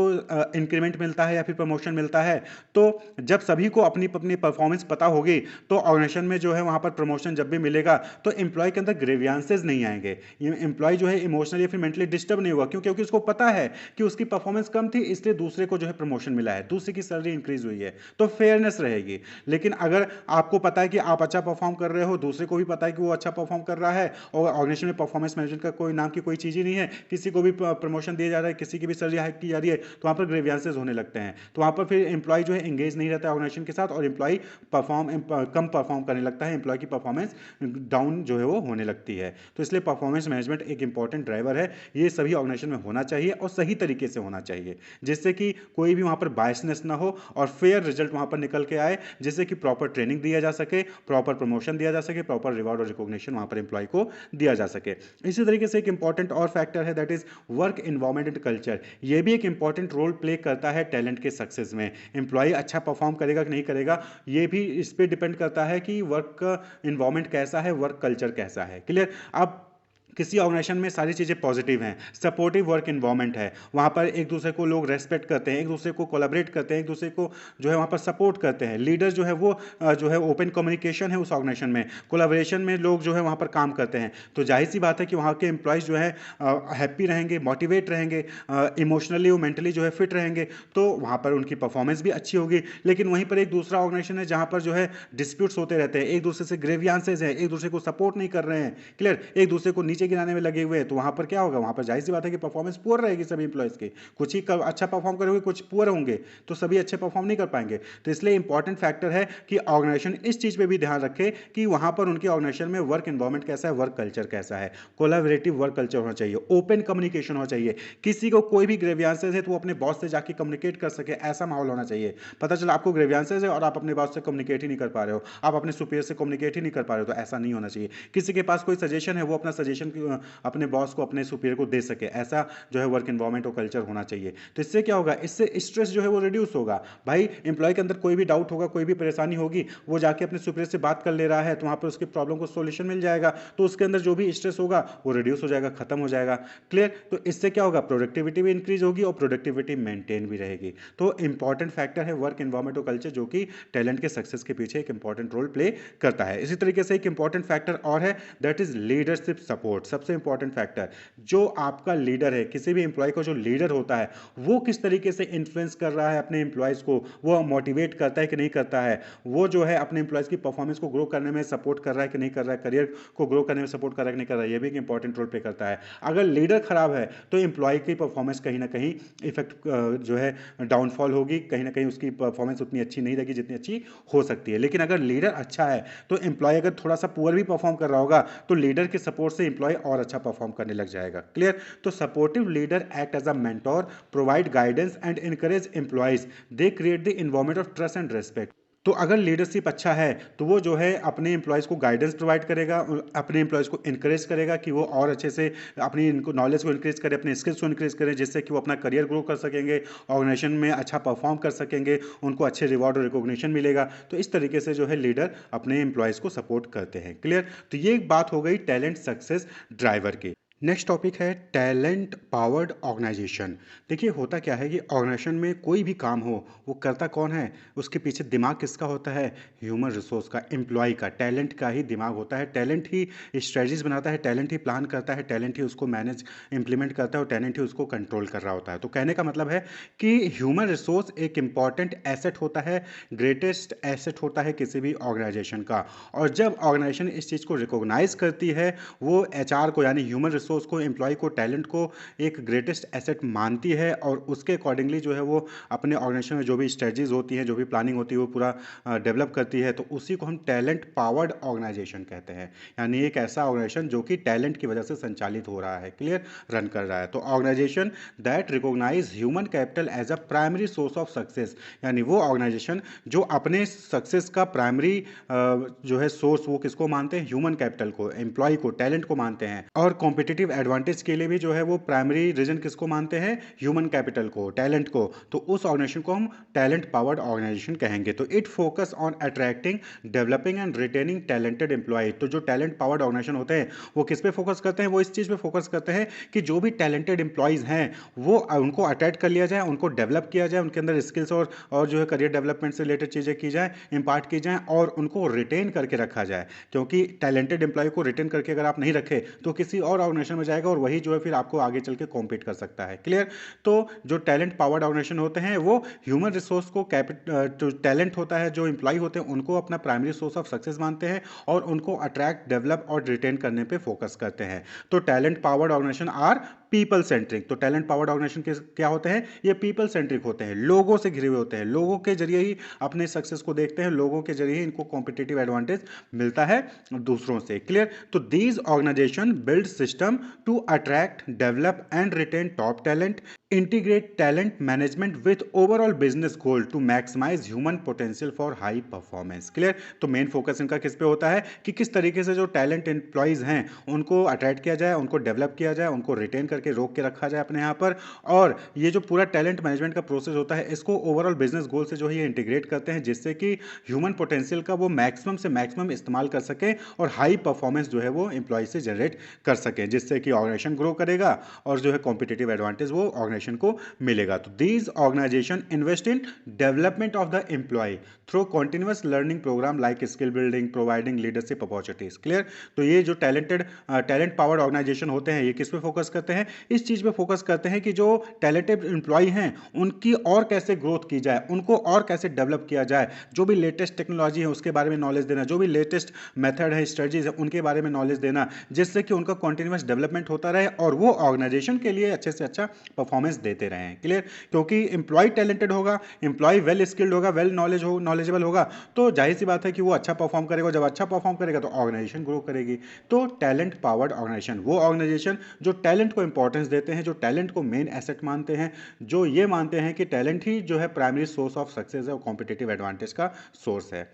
इंक्रीमेंट मिलता है या फिर प्रमोशन मिलता है। तो जब सभी को अपनी अपनी परफॉर्मेंस पता होगी तो ऑर्गेनाइजेशन में जो है वहां पर प्रमोशन जब भी मिलेगा तो एम्प्लॉय के अंदर ग्रेवियांसेस नहीं आएंगे। ये एम्प्लॉय जो है इमोशनली या फिर मेंटली डिस्टर्ब नहीं हुआ, क्यों? क्योंकि उसको पता है कि उसकी परफॉर्मेंस कम थी इसलिए दूसरे को जो है प्रमोशन मिला है, दूसरे की सैलरी इंक्रीज हुई है, तो फेयरनेस रहेगी। लेकिन अगर आपको पता है कि आप अच्छा परफॉर्म कर रहे हो, दूसरे को भी पता है कि वो अच्छा परफॉर्म कर रहा है और ऑर्गेनाइजेशन में परफॉर्मेंस मैनेजमेंट का कोई नाम की कोई चीज ही नहीं है, किसी को भी प्रमोशन दिया जा रहा है, किसी की भी सैलरी हाइक की जा रही है, तो वहां पर ग्रेवियांसेस होने लगते हैं। तो वहां पर फिर एम्प्लॉय जो है एंगेज नहीं रहता है ऑर्गेनाइजेशन के साथ और एम्प्लॉय कम परफॉर्म करने लगता है, एम्प्लॉय की परफॉर्मेंस डाउन जो है वो होने लगती है। तो इसलिए परफॉर्मेंस मैनेजमेंट एक इंपॉर्टेंट ड्राइवर है, ये सभी ऑर्गेनाइजेशन में होना चाहिए और सही तरीके से होना चाहिए, जिससे कि कोई भी वहां पर बायसनेस ना हो और फेयर रिजल्ट वहां पर निकल के आए, जिससे कि प्रॉपर ट्रेनिंग दिया जा सके, प्रॉपर प्रमोशन दिया जा सके, प्रॉपर रिवॉर्ड और रिकॉग्निशन वहां पर एम्प्लॉय को दिया जा सके। इसी तरीके से एक इंपॉर्टेंट और फैक्टर है that is work environment and culture. ये भी एक इंपॉर्टेंट रोल प्ले करता है टैलेंट के सक्सेस में। एम्प्लॉय अच्छा परफॉर्म करेगा कि नहीं करेगा ये भी इस पे डिपेंड करता है कि वर्क इन्वायरमेंट कैसा है, वर्क कल्चर कैसा है। क्लियर? अब किसी ऑर्गेनाइजेशन में सारी चीज़ें पॉजिटिव हैं, सपोर्टिव वर्क इन्वायरमेंट है, वहाँ पर एक दूसरे को लोग रेस्पेक्ट करते हैं, एक दूसरे को कोलैबोरेट करते हैं, एक दूसरे को जो है वहाँ पर सपोर्ट करते हैं, लीडर जो है वो जो है ओपन कम्युनिकेशन है उस ऑर्गेनाइजेशन में, कोलैबोरेशन में लोग जो है वहाँ पर काम करते हैं, तो जाहिर सी बात है कि वहाँ के एम्प्लॉयज़ जो है हैप्पी रहेंगे, मोटिवेट रहेंगे, इमोशनली और मेंटली जो है फिट रहेंगे, तो वहाँ पर उनकी परफॉर्मेंस भी अच्छी होगी। लेकिन वहीं पर एक दूसरा ऑर्गेनाइजेशन है जहाँ पर जो है डिस्प्यूट्स होते रहते हैं, एक दूसरे से ग्रेवियांसेज हैं, एक दूसरे को सपोर्ट नहीं कर रहे हैं, क्लियर, एक दूसरे को नीचे चीज़ें गिनाने में लगे हुए हैं, तो वहाँ पर क्या होगा, वहाँ पर जाहिर सी बात है कि परफॉर्मेंस पुअर रहेगी सभी इंप्लॉयज़ की। कुछ ही अच्छा परफॉर्म करेंगे, कुछ पुअर होंगे, तो सभी अच्छे परफॉर्म नहीं कर पाएंगे। तो इसलिए इंपॉर्टेंट फैक्टर है कि ऑर्गेनाइजेशन इस चीज़ पे भी ध्यान रखे कि वहाँ पर उनके ऑर्गेनाइजेशन में वर्क एनवायरनमेंट कैसा है, वर्क कल्चर कैसा है, कोलैबोरेटिव वर्क कल्चर होना चाहिए, ओपन कम्युनिकेशन होना चाहिए, किसी को कोई भी ग्रेवियांसेस है तो वो अपने बॉस से जाके कम्युनिकेट कर सके, ऐसा माहौल होना चाहिए। पता चला आपको ग्रेवियांसेस है और आप अपने बॉस से कम्युनिकेट ही नहीं कर पा रहे हो, आप अपने सुपीरियर से कम्युनिकेट ही नहीं कर पा रहे हो, तो ऐसा नहीं होना चाहिए। किसी के पास कोई सजेशन है, वो अपना सजेशन अपने बॉस को, अपने सुपीरियर को दे सके, ऐसा जो है वर्क एनवायरनमेंट और कल्चर होना चाहिए। तो इससे क्या होगा, इससे स्ट्रेस जो है वो रिड्यूस होगा। भाई इंप्लॉय के अंदर कोई भी डाउट होगा, कोई भी परेशानी होगी, वो जाके अपने सुपीरियर से बात कर ले रहा है, तो वहाँ पर उसकी प्रॉब्लम को सोल्यूशन मिल जाएगा, तो उसके अंदर जो भी स्ट्रेस होगा वो रिड्यूस हो जाएगा, खत्म हो जाएगा। क्लियर? तो इससे क्या होगा, प्रोडक्टिविटी भी इंक्रीज होगी और प्रोडक्टिविटी मेंटेन भी रहेगी। तो इंपॉर्टेंट फैक्टर है वर्क एनवायरनमेंट और कल्चर, जो कि टैलेंट के सक्सेस के पीछे एक इंपॉर्टेंट रोल प्ले करता है। इसी तरीके से एक इंपॉर्टेंट फैक्टर और है, दैट इज लीडरशिप सपोर्ट। सबसे इंपॉर्टेंट फैक्टर, जो आपका लीडर है, किसी भी इंप्लॉय का जो लीडर होता है, वो किस तरीके से इन्फ्लुएंस कर रहा है अपने इंप्लॉयज को, वो मोटिवेट करता है कि नहीं करता है, वो जो है अपने इंप्लॉयज की परफॉर्मेंस को ग्रो करने में सपोर्ट कर रहा है कि नहीं कर रहा है, करियर को ग्रो करने में सपोर्ट कर रहा है कि नहीं कर रहा है, ये भी एक इंपॉर्टेंट रोल प्ले करता है। अगर लीडर खराब है तो इंप्लॉय की परफॉर्मेंस कहीं ना कहीं इफेक्ट जो है डाउनफॉल होगी, कहीं ना कहीं उसकी परफॉर्मेंस उतनी अच्छी नहीं रहेगी जितनी अच्छी हो सकती है। लेकिन अगर लीडर अच्छा है तो इंप्लॉय अगर थोड़ा सा पुअर भी परफॉर्म कर रहा होगा तो लीडर के सपोर्ट से इंप्लॉय और अच्छा परफॉर्म करने लग जाएगा। क्लियर? तो supportive leader act as a mentor, provide guidance and encourage employees, they create the environment of trust and respect. तो अगर लीडरशिप अच्छा है तो वो जो है अपने एम्प्लॉयज़ को गाइडेंस प्रोवाइड करेगा, अपने एम्प्लॉयज़ को इनकरेज करेगा कि वो और अच्छे से अपनी इनको नॉलेज को इनक्रीज करें, अपने स्किल्स को इनक्रीज करें, जिससे कि वो अपना करियर ग्रो कर सकेंगे, ऑर्गेनाइजेशन में अच्छा परफॉर्म कर सकेंगे, उनको अच्छे रिवॉर्ड और रिकॉग्निशन मिलेगा। तो इस तरीके से जो है लीडर अपने एम्प्लॉयज़ को सपोर्ट करते हैं। क्लियर? तो ये एक बात हो गई टैलेंट सक्सेस ड्राइवर की। नेक्स्ट टॉपिक है टैलेंट पावर्ड ऑर्गेनाइजेशन। देखिए होता क्या है कि ऑर्गेनाइजेशन में कोई भी काम हो, वो करता कौन है, उसके पीछे दिमाग किसका होता है, ह्यूमन रिसोर्स का, एम्प्लॉय का, टैलेंट का ही दिमाग होता है। टैलेंट ही स्ट्रेटजीज बनाता है, टैलेंट ही प्लान करता है, टैलेंट ही उसको मैनेज इंप्लीमेंट करता है और टैलेंट ही उसको कंट्रोल कर रहा होता है। तो कहने का मतलब है कि ह्यूमन रिसोर्स एक इंपॉर्टेंट एसेट होता है, ग्रेटेस्ट एसेट होता है किसी भी ऑर्गेनाइजेशन का। और जब ऑर्गेनाइजेशन इस चीज़ को रिकॉग्नाइज करती है, वो एचआर को यानी ह्यूमन रिसोर्स को, एम्प्लॉय को, टैलेंट को एक ग्रेटेस्ट एसेट मानती है और उसके अकॉर्डिंगली जो है वो अपने ऑर्गेनाइजेशन में जो भी स्ट्रेटजीज होती हैं, जो भी प्लानिंग होती है, वो पूरा डेवलप करती है। तो उसी को हम टैलेंट पावर्ड ऑर्गेनाइजेशन कहते हैं, यानी एक ऐसा ऑर्गेनाइजेशन जो कि टैलेंट की वजह से संचालित हो रहा है। क्लियर? रन कर रहा है। तो organization that recognize human capital as a primary source of success, यानी वो ऑर्गेनाइजेशन जो अपने सक्सेस का प्राइमरी जो है सोर्स, वो किसको मानते हैं, ह्यूमन कैपिटल को, एम्प्लॉय को, टैलेंट को मानते हैं। और कॉम्पिटिटिव एडवांटेज के लिए भी जो है वो प्राइमरी रीजन किसको मानते हैं, ह्यूमन कैपिटल को, टैलेंट को। तो उस ऑर्गेनाइजेशन को हम टैलेंट पावर्ड ऑर्गेनाइजेशन कहेंगे। तो it focus on attracting, developing and retaining talented employee. तो जो टैलेंट पावर्ड ऑर्गेनाइजेशन होते हैं वो किस पे फोकस करते हैं, वो इस चीज़ पे फोकस करते हैं कि जो भी टैलेंटेड एम्प्लॉयज़ हैं वो उनको अट्रैक्ट कर लिया जाए, उनको डेवलप किया जाए, उनके अंदर स्किल्स और जो है करियर डेवलपमेंट से रिलेटेड चीज़ें की जाए, इम्पार्ट की जाए और उनको रिटेन करके रखा जाए। क्योंकि टैलेंटेड एम्प्लॉय को रिटेन करके अगर आप नहीं रखे तो किसी और ऑर्गेनाइजेशन में जाएगा और वही जो है फिर आपको आगे चल के कॉम्पीट कर सकता है। क्लियर? तो जो टैलेंट पावर्ड ऑर्गेनाइजेशन होते हैं वो ह्यूमन रिसोर्स को, जो टैलेंट होता है, जो एम्प्लॉय होते हैं, उनको अपना प्राइमरी सोर्स ऑफ सक्सेस मानते हैं और उनको अट्रैक्ट, डेवलप और रिटेन करने पे फोकस करते हैं। तो talent powered organization are people centric. तो टैलेंट पावर्ड ऑर्गेनाइजेशन क्या होते हैं, ये पीपल सेंट्रिक होते हैं, लोगों से घिरे हुए होते हैं, लोगों के जरिए ही अपने सक्सेस को देखते हैं, लोगों के जरिए ही इनको कॉम्पिटिटिव एडवांटेज मिलता है दूसरों से। क्लियर? तो these organization build system to attract, develop and retain top talent, integrate talent management with overall business goal to maximize human potential for high performance। Clear? तो मेन फोकस इनका किस पे होता है कि किस तरीके से जो टैलेंट एम्प्लॉयज हैं उनको अट्रैक्ट किया जाए, उनको डेवलप किया जाए, उनको रिटेन करके रोक के रखा जाए अपने यहाँ पर। और ये जो पूरा टैलेंट मैनेजमेंट का प्रोसेस होता है इसको ओवरऑल बिजनेस गोल से जो है ये इंटीग्रेट करते हैं, जिससे कि ह्यूमन पोटेंशियल का वो मैक्सिमम से मैक्सिमम इस्तेमाल कर सकें और हाई परफॉर्मेंस जो है वो एम्प्लॉय से जनरेट कर सकें, जिससे कि ऑर्गेनाइजेशन ग्रो करेगा और जो है कॉम्पिटिटिव एडवांटेज वो ऑर्गेनाइजेशन ऑर्गेनाइजेशन को मिलेगा। तो these organization invest in development of the employee through continuous learning programme like skill building, providing leadership opportunities. Clear? तो ये जो टैलेंट पावर्ड ऑर्गेनाइजेशन होते हैं, ये किस पे फोकस करते हैं? इस चीज पे फोकस करते हैं कि जो टैलेंटेड एम्प्लॉय हैं उनकी और कैसे ग्रोथ की जाए, उनको और कैसे डेवलप किया जाए, जो भी लेटेस्ट टेक्नोलॉजी है उसके बारे में नॉलेज देना, जो भी लेटेस्ट मेथड है, स्ट्रेटजीज है, उनके बारे में नॉलेज देना, जिससे कि उनका कॉन्टिन्यूअस डेवलपमेंट होता रहे और वो ऑर्गेनाइजेशन के लिए अच्छे से अच्छा परफॉर्मेंस देते रहें। क्लियर? क्योंकि एम्प्लॉय टैलेंटेड होगा, एम्प्लॉय वेल स्किल्ड होगा, वेल नॉलेजेबल होगा, तो जाहिर सी बात है कि वो अच्छा परफॉर्म करेगा। जब अच्छा परफॉर्म करेगा तो ऑर्गेनाइजेशन ग्रो करेगी। तो टैलेंट पावर्ड ऑर्गेनाइजेशन, वो ऑर्गेनाइजेशन जो टैलेंट को इंपॉर्टेंस देते हैं, जो टैलेंट को मेन एसेट मानते हैं, जो ये मानते हैं कि टैलेंट ही जो है प्राइमरी सोर्स ऑफ सक्सेस है और कॉम्पिटिटिव एडवांटेज का सोर्स है।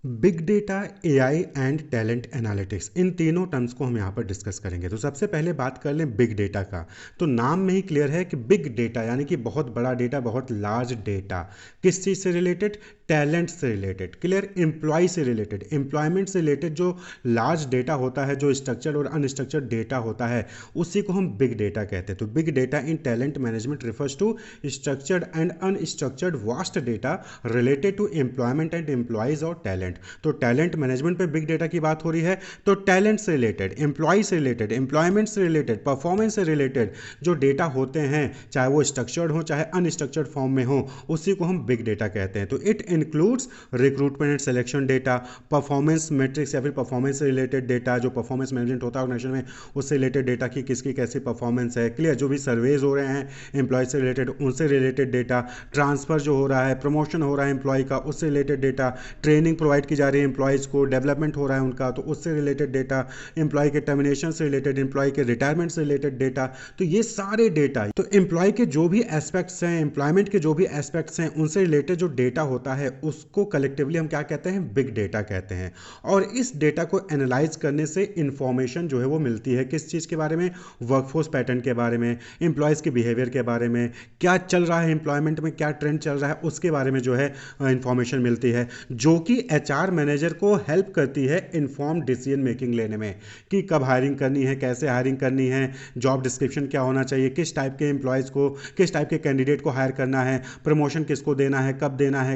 Big data, AI and talent analytics, इन तीनों टर्म्स को हम यहाँ पर डिस्कस करेंगे। तो सबसे पहले बात कर लें बिग डेटा का। तो नाम में ही क्लियर है कि बिग डेटा यानी कि बहुत बड़ा डेटा, बहुत लार्ज डेटा। किस चीज़ से रिलेटेड? टैलेंट से रिलेटेड। क्लियर? एम्प्लॉय से रिलेटेड, एम्प्लॉयमेंट से रिलेटेड जो लार्ज डेटा होता है, जो स्ट्रक्चर्ड और अनस्ट्रक्चर्ड डेटा होता है, उसी को हम बिग डेटा कहते हैं। तो big data in talent management refers to structured and unstructured vast data related to employment and employees और टैलेंट। तो टैलेंट मैनेजमेंट पे बिग डेटा की बात हो रही है, तो टैलेंट से रिलेटेड, एम्प्लॉय से रिलेटेड, एम्प्लॉयमेंट से रिलेटेड, परफॉर्मेंस से रिलेटेड जो डेटा होते हैं, चाहे वो स्ट्रक्चर्ड हो चाहे अनस्ट्रक्चर्ड फॉर्म में हो, उसी को हम बिग डेटा कहते हैं। तो it includes recruitment and selection data, performance matrix या फिर परफॉर्मेंस से रिलेटेड डेटा, जो परफॉर्मेंस मैनेजमेंट होता है ऑर्गेनाइजेशन में, उससे रिलेटेड डेटा की किसकी कैसी परफॉर्मेंस है। क्लियर? जो भी सर्वेज हो रहे हैं एम्प्लॉय से रिलेटेड, उनसे रिलेटेड डेटा, ट्रांसफर जो हो रहा है, प्रमोशन हो रहा है एम्प्लॉय का, उससे रिलेटेड डेटा, ट्रेनिंग प्रोवाइड की जा रही है एम्प्लॉयज़ को, डेवलपमेंट हो रहा है उनका, तो उससे रिलेटेड डेटा, एम्प्लॉय के टर्मिनेशन से रिलेटेड, एम्प्लॉय के रिटायरमेंट से रिलेटेड डेटा। तो ये सारे डेटा, तो एम्प्लॉय के जो भी एस्पेक्ट्स हैं, एम्प्लॉयमेंट के जो भी एस्पेक्ट्स हैं, उनसे रिलेटेड जो डेटा होता है उसको कलेक्टिवली हम क्या कहते हैं? बिग डेटा कहते हैं। और इस डेटा को एनालाइज करने से इंफॉर्मेशन जो है वो मिलती है किस चीज़ के बारे में? वर्कफोर्स पैटर्न के बारे में, एम्प्लॉयज़ के बिहेवियर के बारे में, क्या चल रहा है एम्प्लॉयमेंट में, क्या ट्रेंड चल रहा है, उसके बारे में जो है इंफॉर्मेशन मिलती है, जो कि एचआर मैनेजर को हेल्प करती है इन्फॉर्म डिसीजन मेकिंग लेने में कि कब हायरिंग करनी है, कैसे हायरिंग करनी है, जॉब डिस्क्रिप्शन क्या होना चाहिए, किस टाइप के एम्प्लॉयज़ को, किस टाइप के कैंडिडेट को हायर करना है, प्रमोशन किसको देना है,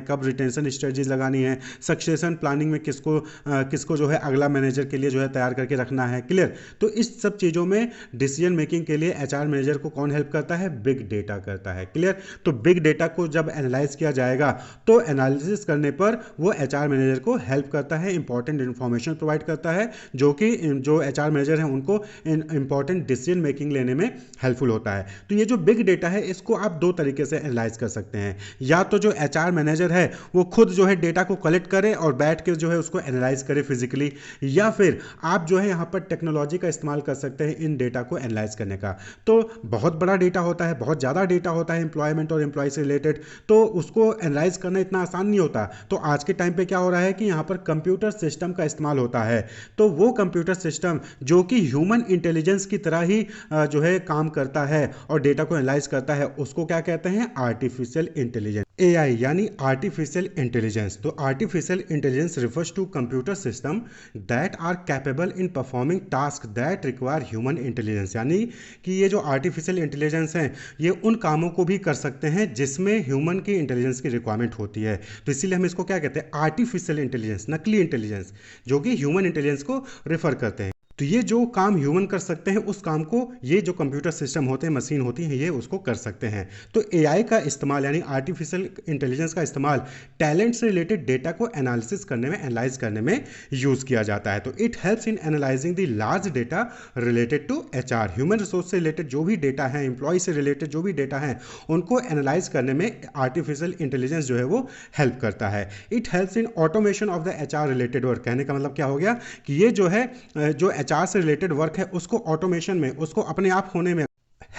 कब रिटेंशन स्ट्रेटजीज लगानी है, सक्सेशन प्लानिंग में किसको जो है अगला मैनेजर के लिए जो है तैयार करके रखना है। क्लियर? तो इस सब चीज़ों में डिसीजन मेकिंग के लिए एचआर मैनेजर को कौन हेल्प करता है? बिग डेटा करता है। क्लियर? तो बिग डेटा को जब एनालाइज किया जाएगा तो एनालिसिस करने पर वो एचआर मैनेजर को हेल्प करता है, इंपॉर्टेंट इंफॉर्मेशन प्रोवाइड करता है, जो कि जो एचआर मैनेजर हैं उनको इंपॉर्टेंट डिसीजन मेकिंग लेने में हेल्पफुल होता है। तो ये जो बिग डेटा है इसको आप दो तरीके से एनालाइज कर सकते हैं। या तो जो एचआर मैनेजर है वो खुद जो है डेटा को कलेक्ट करे और बैठ के जो है उसको एनालाइज करे फिजिकली, या फिर आप जो है यहाँ पर टेक्नोलॉजी का इस्तेमाल कर सकते हैं इन डेटा को एनालाइज करने का। तो बहुत बड़ा डेटा होता है, बहुत ज़्यादा डेटा होता है एम्प्लॉयमेंट और एम्प्लॉय से रिलेटेड, तो उसको एनालाइज करना इतना आसान नहीं होता। तो आज के टाइम पे क्या हो रहा है कि यहाँ पर कंप्यूटर सिस्टम का इस्तेमाल होता है। तो वो कंप्यूटर सिस्टम जो कि ह्यूमन इंटेलिजेंस की तरह ही जो है काम करता है और डेटा को एनालाइज करता है, उसको क्या कहते हैं? आर्टिफिशियल इंटेलिजेंस, एआई यानी आर्टिफिशियल इंटेलिजेंस। तो artificial intelligence refers to computer system that are capable in performing task that require human intelligence, यानी कि ये जो आर्टिफिशियल इंटेलिजेंस है ये उन कामों को भी कर सकते हैं जिसमें ह्यूमन की इंटेलिजेंस की रिक्वायरमेंट होती है। तो इसीलिए हम इसको क्या कहते हैं? आर्टिफिशियल इंटेलिजेंस, नकली इंटेलिजेंस, जो कि ह्यूमन इंटेलिजेंस को रेफर करते हैं। तो ये जो काम ह्यूमन कर सकते हैं उस काम को ये जो कंप्यूटर सिस्टम होते हैं, मशीन होती हैं, ये उसको कर सकते हैं। तो एआई का इस्तेमाल यानी आर्टिफिशियल इंटेलिजेंस का इस्तेमाल टैलेंट से रिलेटेड डेटा को एनालिसिस करने में, एनालाइज करने में यूज़ किया जाता है। तो it helps in analysing the large data related to HR, human resource से रिलेटेड जो भी डेटा है, एम्प्लॉय से रिलेटेड जो भी डेटा है, उनको एनालाइज करने में आर्टिफिशियल इंटेलिजेंस जो है वो हेल्प करता है। It helps in automation of the HR related work. कहने का मतलब क्या हो गया कि ये जो है जो एचआर से रिलेटेड वर्क है उसको ऑटोमेशन में, उसको अपने आप होने में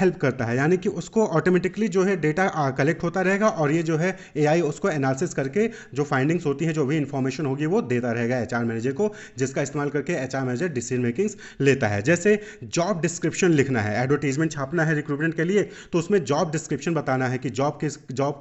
हेल्प करता है, यानी कि उसको ऑटोमेटिकली जो है डेटा कलेक्ट होता रहेगा और ये जो है एआई उसको एनालिसिस करके जो फाइंडिंग्स होती हैं, जो भी इंफॉर्मेशन होगी वो देता रहेगा एचआर मैनेजर को, जिसका इस्तेमाल करके एचआर मैनेजर डिसीजन मेकिंग्स लेता है। जैसे जॉब डिस्क्रिप्शन लिखना है, एडवर्टीजमेंट छापना है रिक्रूटमेंट के लिए, तो उसमें जॉब डिस्क्रिप्शन बताना है कि जॉब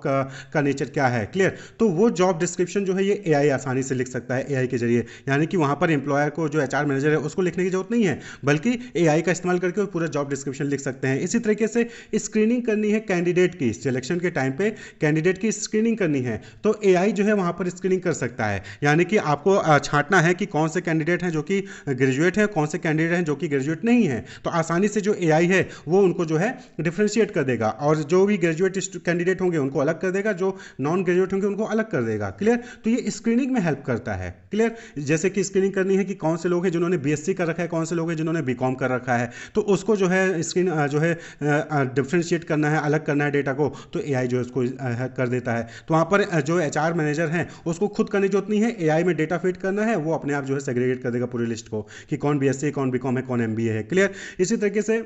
का नेचर क्या है, क्लियर। तो वो जॉब डिस्क्रिप्शन जो है ये एआई आसानी से लिख सकता है एआई के जरिए, यानी कि वहां पर एम्प्लॉयर को, जो एचआर मैनेजर है उसको लिखने की जरूरत नहीं है, बल्कि एआई का इस्तेमाल करके वो पूरा जॉब डिस्क्रिप्शन लिख सकते हैं। इसी तरीके से स्क्रीनिंग करनी है कैंडिडेट की, सिलेक्शन के टाइम पे कैंडिडेट की स्क्रीनिंग करनी है, तो एआई जो है वहां पर स्क्रीनिंग कर सकता है, यानी कि आपको छांटना है कि कौन से कैंडिडेट हैं जो कि ग्रेजुएट हैं, कौन से कैंडिडेट हैं जो कि ग्रेजुएट नहीं है, तो आसानी से जो एआई है वो उनको जो है डिफरेंशिएट कर देगा, और जो भी ग्रेजुएट कैंडिडेट होंगे उनको अलग कर देगा, जो नॉन ग्रेजुएट होंगे उनको अलग कर देगा, क्लियर। तो ये स्क्रीनिंग में हेल्प करता है, क्लियर। जैसे कि स्क्रीनिंग करनी है कि कौन से लोग हैं जिन्होंने बीएससी कर रखा है, कौन से लोग हैं जिन्होंने बीकॉम कर रखा है, तो उसको जो है स्क्रीन जो है डिफरेंशिएट करना है, अलग करना है डेटा को, तो एआई जो है उसको कर देता है। तो वहाँ पर जो एचआर मैनेजर हैं उसको खुद करने की जरूरत नहीं है, एआई में डेटा फीड करना है, वो अपने आप जो है सेग्रीगेट कर देगा पूरी लिस्ट को कि कौन बीएससी, कौन बीकॉम है, कौन एमबीए है, क्लियर। इसी तरीके से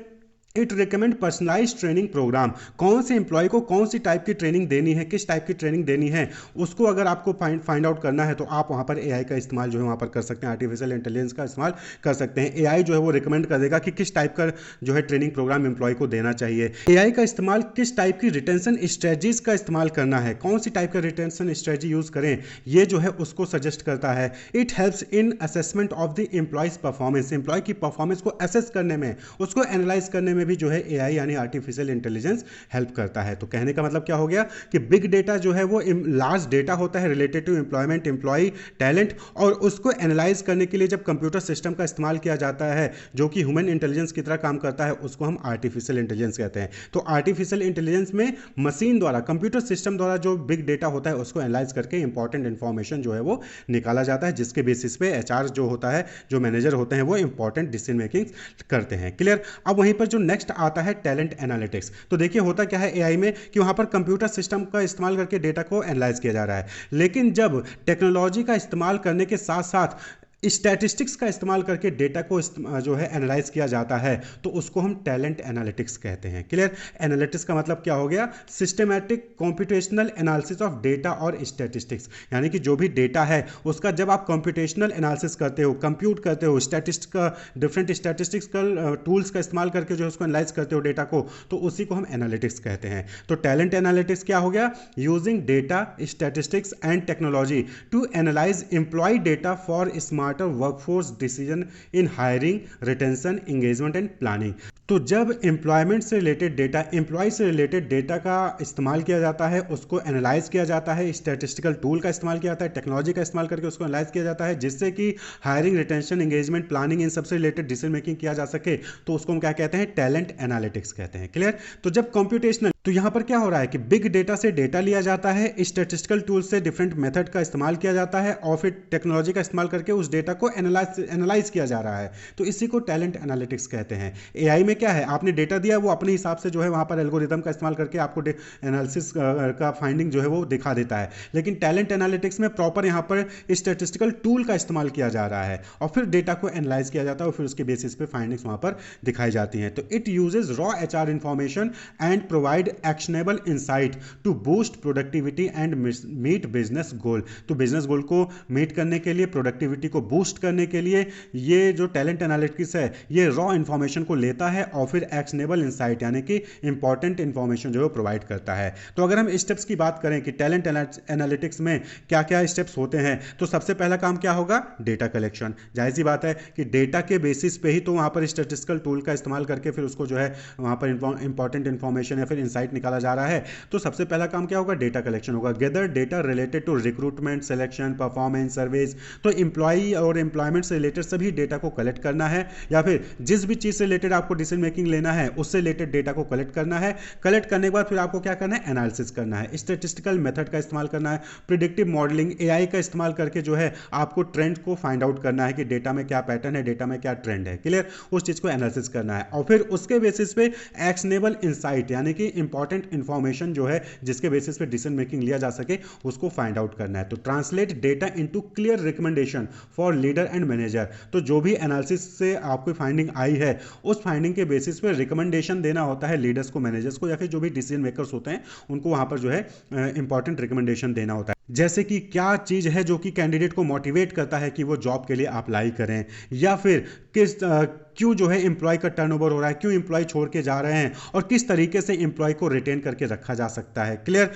it recommend personalise training programme, कौन से एम्प्लॉय को कौन सी टाइप की ट्रेनिंग देनी है, किस टाइप की ट्रेनिंग देनी है, उसको अगर आपको फाइंड आउट करना है तो आप वहां पर एआई का इस्तेमाल जो है वहां पर कर सकते हैं, आर्टिफिशियल इंटेलिजेंस का इस्तेमाल कर सकते हैं। एआई जो है वो रिकमेंड कर देगा कि किस टाइप का जो है ट्रेनिंग प्रोग्राम एम्प्लॉय को देना चाहिए। एआई का इस्तेमाल किस टाइप की रिटेंशन स्ट्रेटजीज का इस्तेमाल करना है, कौन सी टाइप का रिटेंशन स्ट्रेटजी यूज करें, ये जो है उसको सजेस्ट करता है। It helps in assessment of the employees performance, employee की परफॉर्मेंस को असेस करने में, उसको एनालाइज करने में भी जो है एआई यानी आर्टिफिशियल इंटेलिजेंस हेल्प करता है। तो कहने का मतलब क्या हो गया कि बिग डेटा जो है वो लार्ज डेटा होता है related to employment, employee talent, और उसको एनालाइज करने के लिए जब कंप्यूटर सिस्टम का इस्तेमाल किया जाता है जो कि ह्यूमन इंटेलिजेंस की तरह काम करता है, उसको हम आर्टिफिशियल इंटेलिजेंस कहते हैं। तो आर्टिफिशियल इंटेलिजेंस में मशीन द्वारा, कंप्यूटर सिस्टम द्वारा जो बिग डेटा होता है उसको एनालाइज करके इंपॉर्टेंट इंफॉर्मेशन जो है वो निकाला जाता है, जिसके बेसिस पे एचआर जो होता है, जो मैनेजर होते हैं, वो इंपॉर्टेंट डिसीजन मेकिंग करते हैं, क्लियर। अब वहीं पर जो नेक्स्ट आता है टैलेंट एनालिटिक्स। तो देखिए होता क्या है एआई में कि वहां पर कंप्यूटर सिस्टम का इस्तेमाल करके डेटा को एनालाइज किया जा रहा है, लेकिन जब टेक्नोलॉजी का इस्तेमाल करने के साथ साथ स्टैटिस्टिक्स का इस्तेमाल करके डेटा को जो है एनालाइज किया जाता है, तो उसको हम टैलेंट एनालिटिक्स कहते हैं, क्लियर। एनालिटिक्स का मतलब क्या हो गया, systematic computational analysis of data और स्टैटिस्टिक्स, यानी कि जो भी डेटा है उसका जब आप कंप्यूटेशनल एनालिसिस करते हो, कंप्यूट करते हो, स्टैटिस्टिक्स का, डिफरेंट स्टैटिस्टिकल टूल्स का इस्तेमाल करके जो है उसको एनालाइज करते हो डेटा को, तो उसी को हम एनालिटिक्स कहते हैं। तो टैलेंट एनालिटिक्स क्या हो गया, using data, statistics and technology to analyse employee data for smart workforce decision in hiring, retention, engagement and planning. तो जब एम्प्लॉयमेंट से रिलेटेड डेटा, एम्प्लॉय से रिलेटेड डेटा का इस्तेमाल किया जाता है, उसको एनालाइज किया जाता है, स्टैटिस्टिकल टूल का इस्तेमाल किया जाता है, टेक्नोलॉजी का इस्तेमाल करके उसको एनालाइज किया जाता है, जिससे कि hiring, retention, engagement, planning in सबसे रिलेटेड डिसीजन मेकिंग किया जा सके, तो उसको हम क्या कहते हैं, टैलेंट एनालिटिक्स कहते हैं, क्लियर। तो जब कंप्यूटेशनल, तो यहां पर क्या हो रहा है कि बिग डेटा से डेटा लिया जाता है, स्टैटिस्टिकल टूल से डिफरेंट मेथड का इस्तेमाल किया जाता है, और फिर टेक्नोलॉजी का इस्तेमाल करके उस डेटा को एनालाइज किया जा रहा है, तो इसी को टैलेंट एनालिटिक्स कहते हैं। एआई में क्या है, आपने डेटा दिया, वो अपने हिसाब से जो है वहां पर एल्गोरिदम का इस्तेमाल करके आपको एनालिसिस का फाइंडिंग जो है वो दिखा देता है, लेकिन टैलेंट एनालिटिक्स में प्रॉपर यहां पर स्टैटिस्टिकल टूल का इस्तेमाल किया जा रहा है, और फिर डेटा को एनालाइज किया जाता है, और फिर उसके बेसिस पे फाइंडिंग्स वहां पर दिखाई जाती हैं। तो it uses raw HR information and provide actionable insight to boost productivity and meet business goal. तो बिजनेस गोल को मीट करने के लिए, प्रोडक्टिविटी को बूस्ट करने के लिए ये जो टैलेंट एनालिटिक्स है ये रॉ इंफॉर्मेशन को लेता है और फिर एक्शनेबल इंसाइट यानी कि इंपॉर्टेंट इंफॉर्मेशन जो है प्रोवाइड करता है। तो अगर हम स्टेप्स की बात करें कि टैलेंट एनालिटिक्स में क्या क्या स्टेप्स होते हैं, तो सबसे पहला काम क्या होगा, डेटा कलेक्शन। जाहिर सी बात है कि डेटा के बेसिस पे ही तो वहां पर स्टैटिस्टिकल टूल का इस्तेमाल करके फिर उसको जो है वहां पर इंपॉर्टेंट इंफॉर्मेशन या फिर इंसाइट निकाला जा रहा है। तो सबसे पहला काम क्या होगा, डेटा कलेक्शन होगा। Gather data related to recruitment, selection, performance, service. तो इंप्लॉई और एम्प्लॉयमेंट से रिलेटेड सभी डेटा को कलेक्ट करना है, या फिर जिस भी चीज से रिलेटेड आपको डिसीजन मेकिंग लेना है उससे रिलेटेड डेटा को कलेक्ट करना है। कलेक्ट करने के बाद फिर आपको क्या करना है, एनालिसिस करना है, स्टैटिस्टिकल मेथड का इस्तेमाल करना है, प्रिडिक्टिव मॉडलिंग, एआई का इस्तेमाल करके जो है आपको ट्रेंड को फाइंड आउट करना है कि डेटा में क्या पैटर्न है, डेटा में क्या ट्रेंड है, क्लियर। उस चीज को एनालिसिस करना है, और फिर उसके बेसिस पे एक्शनेबल इंसाइट यानी कि इंपॉर्टेंट इन्फॉर्मेशन जो है जिसके बेसिस पे डिसीजन मेकिंग लिया जा सके उसको फाइंड आउट करना है। तो translate data into clear recommendation for leader and manager. तो जो भी एनालिसिस से आपको फाइंडिंग आई है उस फाइंडिंग के बेसिस पे रिकमेंडेशन देना होता है लीडर्स को, मैनेजर्स को, या फिर जो भी डिसीजन मेकर्स होते हैं उनको वहां पर जो है इंपॉर्टेंट रिकमेंडेशन देना होता है। जैसे कि क्या चीज है जो कि कैंडिडेट को मोटिवेट करता है कि वो जॉब के लिए अप्लाई करें, या फिर क्यों जो है एम्प्लॉय का टर्नओवर हो रहा है, क्यों एम्प्लॉय छोड़ के जा रहे हैं, और किस तरीके से एम्प्लॉय को रिटेन करके रखा जा सकता है। क्लियर?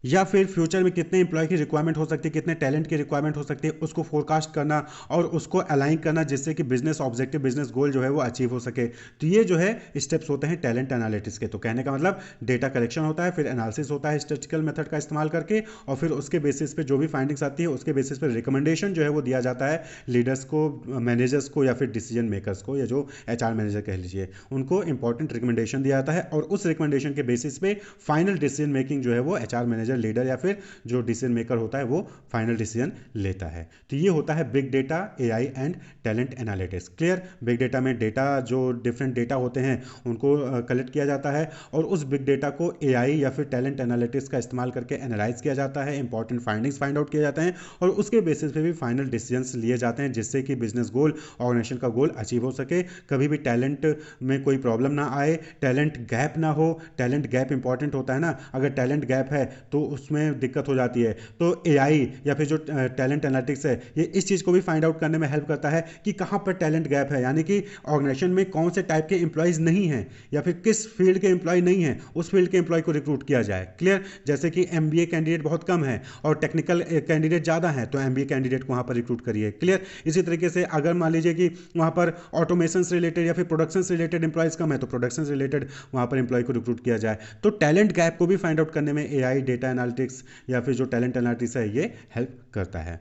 या फिर फ्यूचर में कितने एम्प्लॉय की रिक्वायरमेंट हो सकती है, कितने टैलेंट की रिक्वायरमेंट हो सकती है, उसको फोरकास्ट करना और उसको अलाइन करना जिससे कि बिजनेस ऑब्जेक्टिव, बिजनेस गोल जो है वो अचीव हो सके। तो ये जो है स्टेप्स होते हैं टैलेंट एनालिटिक्स के। तो कहने का मतलब डेटा कलेक्शन होता है, फिर एनालिसिस होता है स्टैटिस्टिकल मेथड का इस्तेमाल करके, और फिर उसके बेसिस पे जो भी फाइंडिंग्स आती है उसके बेसिस पे रिकमेंडेशन जो है वो दिया जाता है लीडर्स को, मैनेजर्स को, या फिर डिसीजन मेकर्स को, या जो एचआर मैनेजर कह लीजिए, उनको इंपॉर्टेंट रिकमेंडेशन दिया जाता है। और उस रिकमेंडेशन के बेसिस पे फाइनल डिसीजन मेकिंग जो है वो एचआर मैनेजर, लीडर या फिर जो डिसीजन मेकर होता है वो फाइनल डिसीजन लेता है। तो ये होता है big data, AI and talent analytics. Clear? Big data में डेटा, जो डिफरेंट डेटा होते हैं उनको कलेक्ट किया जाता है और उस बिग डेटा को एआई या फिर टैलेंट एनालिटिक्स का इस्तेमाल करके एनालाइज किया जाता है, इंपॉर्टेंट फाइंडिंग्स फाइंड आउट किए जाते हैं, और उसके बेसिस पे भी फाइनल डिसीजंस लिए जाते हैं जिससे कि बिजनेस गोल, ऑर्गेनाइजेशन का गोल अचीव हो सके। कभी भी टैलेंट में कोई प्रॉब्लम ना आए, टैलेंट गैप ना हो। टैलेंट गैप इंपॉर्टेंट होता है ना, अगर टैलेंट गैप है तो उसमें दिक्कत हो जाती है। तो एआई या फिर जो टैलेंट एनालिटिक्स है ये इस चीज को भी फाइंड आउट करने में हेल्प करता है कि कहां पर टैलेंट गैप है, यानी कि ऑर्गेनाइजेशन में कौन से टाइप के एम्प्लॉयज नहीं हैं या फिर किस फील्ड के एम्प्लॉय नहीं हैं, उस फील्ड के एम्प्लॉय को रिक्रूट किया जाए। क्लियर? जैसे कि एमबीए कैंडिडेट बहुत कम है और टेक्निकल कैंडिडेट ज्यादा है, तो एमबीए कैंडिडेट को वहां पर रिक्रूट करिए। क्लियर? इसी तरीके से अगर मान लीजिए कि वहां पर ऑटोमेशन से रिलेटेड या फिर प्रोडक्शन से रिलेटेड एम्प्लॉयज कम है तो प्रोडक्शन से रिलेटेड वहां पर एम्प्लॉय को रिक्रूट किया जाए। तो टैलेंट गैप को भी फाइंड आउट करने में एआई, डेटा एनालिटिक्स या फिर जो टैलेंट एनालिटिक्स है ये हेल्प करता है।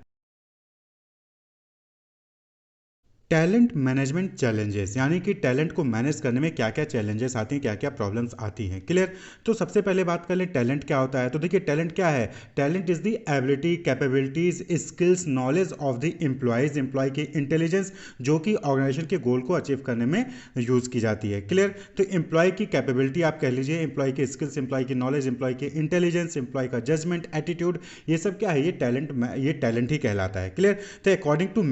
टैलेंट मैनेजमेंट चैलेंजेस, यानी कि टैलेंट को मैनेज करने में क्या क्या चैलेंजेस आती हैं, क्या क्या प्रॉब्लम्स आती हैं। क्लियर? तो सबसे पहले बात कर ले टैलेंट क्या होता है। तो देखिए टैलेंट क्या है। Talent is the ability, capabilities, skills, knowledge of the employees, employee की इंटेलिजेंस जो कि ऑर्गेनाइजेशन के गोल को अचीव करने में यूज की जाती है। क्लियर? तो एम्प्लॉय की कैपेबिलिटी आप कह लीजिए, एम्प्लॉय की स्किल्स, एम्प्लॉय की नॉलेज, एम्प्लॉय की इंटेलिजेंस, एम्प्लॉय का जजमेंट, एटीट्यूड, ये सब क्या है, ये टैलेंट ही कहलाता है। क्लियर? तो according to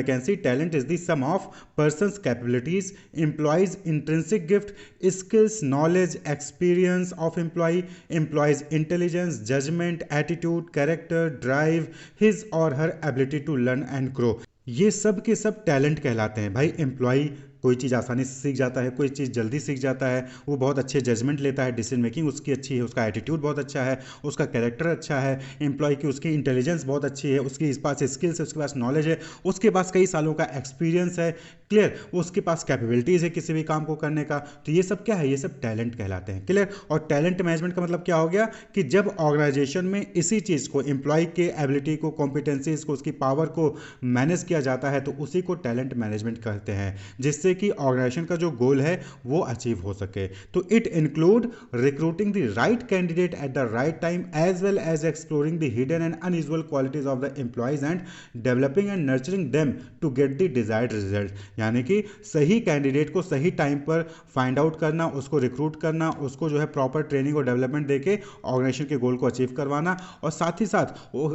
vacancy talent is the sum of person's capabilities, employees intrinsic gift, skills, knowledge, experience of employees intelligence, judgment, attitude, character, drive, his or her ability to learn and grow। ये सब के सब talent कहलाते हैं भाई। Employ कोई चीज़ आसानी से सीख जाता है, कोई चीज़ जल्दी सीख जाता है, वो बहुत अच्छे जजमेंट लेता है, डिसीजन मेकिंग उसकी अच्छी है, उसका एटीट्यूड बहुत अच्छा है, उसका कैरेक्टर अच्छा है, एम्प्लॉय की उसकी इंटेलिजेंस बहुत अच्छी है, उसके पास स्किल्स है, उसके पास नॉलेज है, उसके पास कई सालों का एक्सपीरियंस है। क्लियर? उसके पास कैपेबिलिटीज़ है किसी भी काम को करने का। तो ये सब क्या है, ये सब टैलेंट कहलाते हैं। क्लियर? और टैलेंट मैनेजमेंट का मतलब क्या हो गया कि जब ऑर्गेनाइजेशन में इसी चीज़ को, एम्प्लॉय के एबिलिटी को, कॉम्पिटेंसीज को, उसकी पावर को मैनेज किया जाता है तो उसी को टैलेंट मैनेजमेंट कहते हैं, जिससे कि ऑर्गेनाइजेशन का जो गोल है वो अचीव हो सके। तो it include recruiting the right candidate at the right time as well as exploring the hidden and unusual qualities of the employees and developing and nurturing them to get the desired result. यानी कि सही candidate को सही time पर find out करना, उसको recruit करना, उसको जो है प्रॉपर ट्रेनिंग और डेवलपमेंट देके ऑर्गेनाइजेशन के गोल को अचीव करवाना, और साथ ही साथ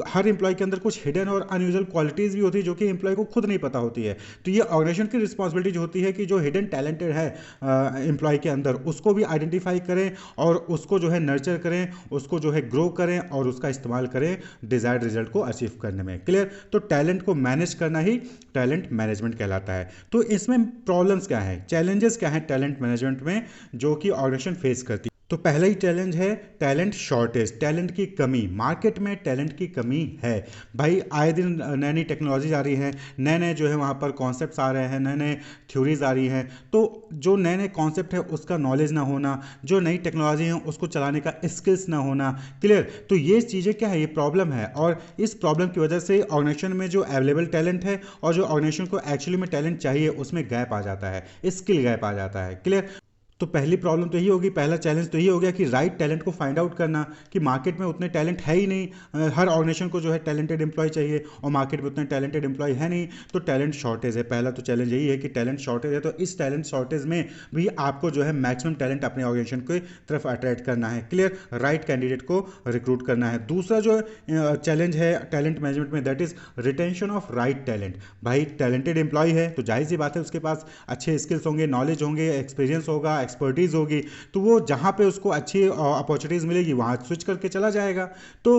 हर एम्प्लॉय के अंदर कुछ हिडन और अनयूजुअल क्वालिटीज भी होती है जो कि एम्प्लॉय को खुद नहीं पता होती है। तो ये ऑर्गेनाइजेशन की रिस्पॉन्सिबिलिटी जो होती है कि जो हिडन टैलेंटेड है एम्प्लॉय के अंदर उसको भी आइडेंटिफाई करें और उसको जो है नर्चर करें, उसको जो है ग्रो करें और उसका इस्तेमाल करें डिजायर्ड रिजल्ट को अचीव करने में। क्लियर? तो टैलेंट को मैनेज करना ही टैलेंट मैनेजमेंट कहलाता है। तो इसमें प्रॉब्लम्स क्या है, चैलेंजेस क्या है टैलेंट मैनेजमेंट में जो कि ऑर्गेनाइजेशन फेस करती है। तो पहला ही चैलेंज है टैलेंट शॉर्टेज, टैलेंट की कमी। मार्केट में टैलेंट की कमी है भाई। आए दिन नई नई टेक्नोलॉजीज आ रही हैं, नए नए जो है वहाँ पर कॉन्सेप्ट्स आ रहे हैं, नए नए थ्योरीज आ रही हैं। तो जो नए नए कॉन्सेप्ट है उसका नॉलेज ना होना, जो नई टेक्नोलॉजी है उसको चलाने का स्किल्स ना होना। क्लियर? तो ये चीज़ें क्या है, ये प्रॉब्लम है, और इस प्रॉब्लम की वजह से ऑर्गेनाइजेशन में जो अवेलेबल टैलेंट है और जो ऑर्गेनाइजेशन को एक्चुअली में टैलेंट चाहिए उसमें गैप आ जाता है, स्किल गैप आ जाता है। क्लियर? तो पहली प्रॉब्लम तो यही होगी, पहला चैलेंज तो यही हो गया कि राइट टैलेंट को फाइंड आउट करना, कि मार्केट में उतने टैलेंट है ही नहीं। हर ऑर्गेनाइजेशन को जो है टैलेंटेड एम्प्लॉय चाहिए और मार्केट में उतने टैलेंटेड एम्प्लॉय है नहीं, तो टैलेंट शॉर्टेज है। पहला तो चैलेंज यही है कि टैलेंट शॉर्टेज है, तो इस टैलेंट शॉर्टेज में भी आपको जो है मैक्सिमम टैलेंट अपने ऑर्गेनाइजेशन की तरफ अट्रैक्ट करना है, क्लियर, राइट कैंडिडेट को रिक्रूट करना है। दूसरा जो चैलेंज है टैलेंट मैनेजमेंट में, that is retention of right talent. भाई टैलेंटेड एम्प्लॉय है तो जाहिर सी बात है उसके पास अच्छे स्किल्स होंगे, नॉलेज होंगे, एक्सपीरियंस होगा, एक्सपर्टीज होगी, तो वो जहाँ पे उसको अच्छी अपॉर्चुनिटीज़ मिलेगी वहाँ स्विच करके चला जाएगा। तो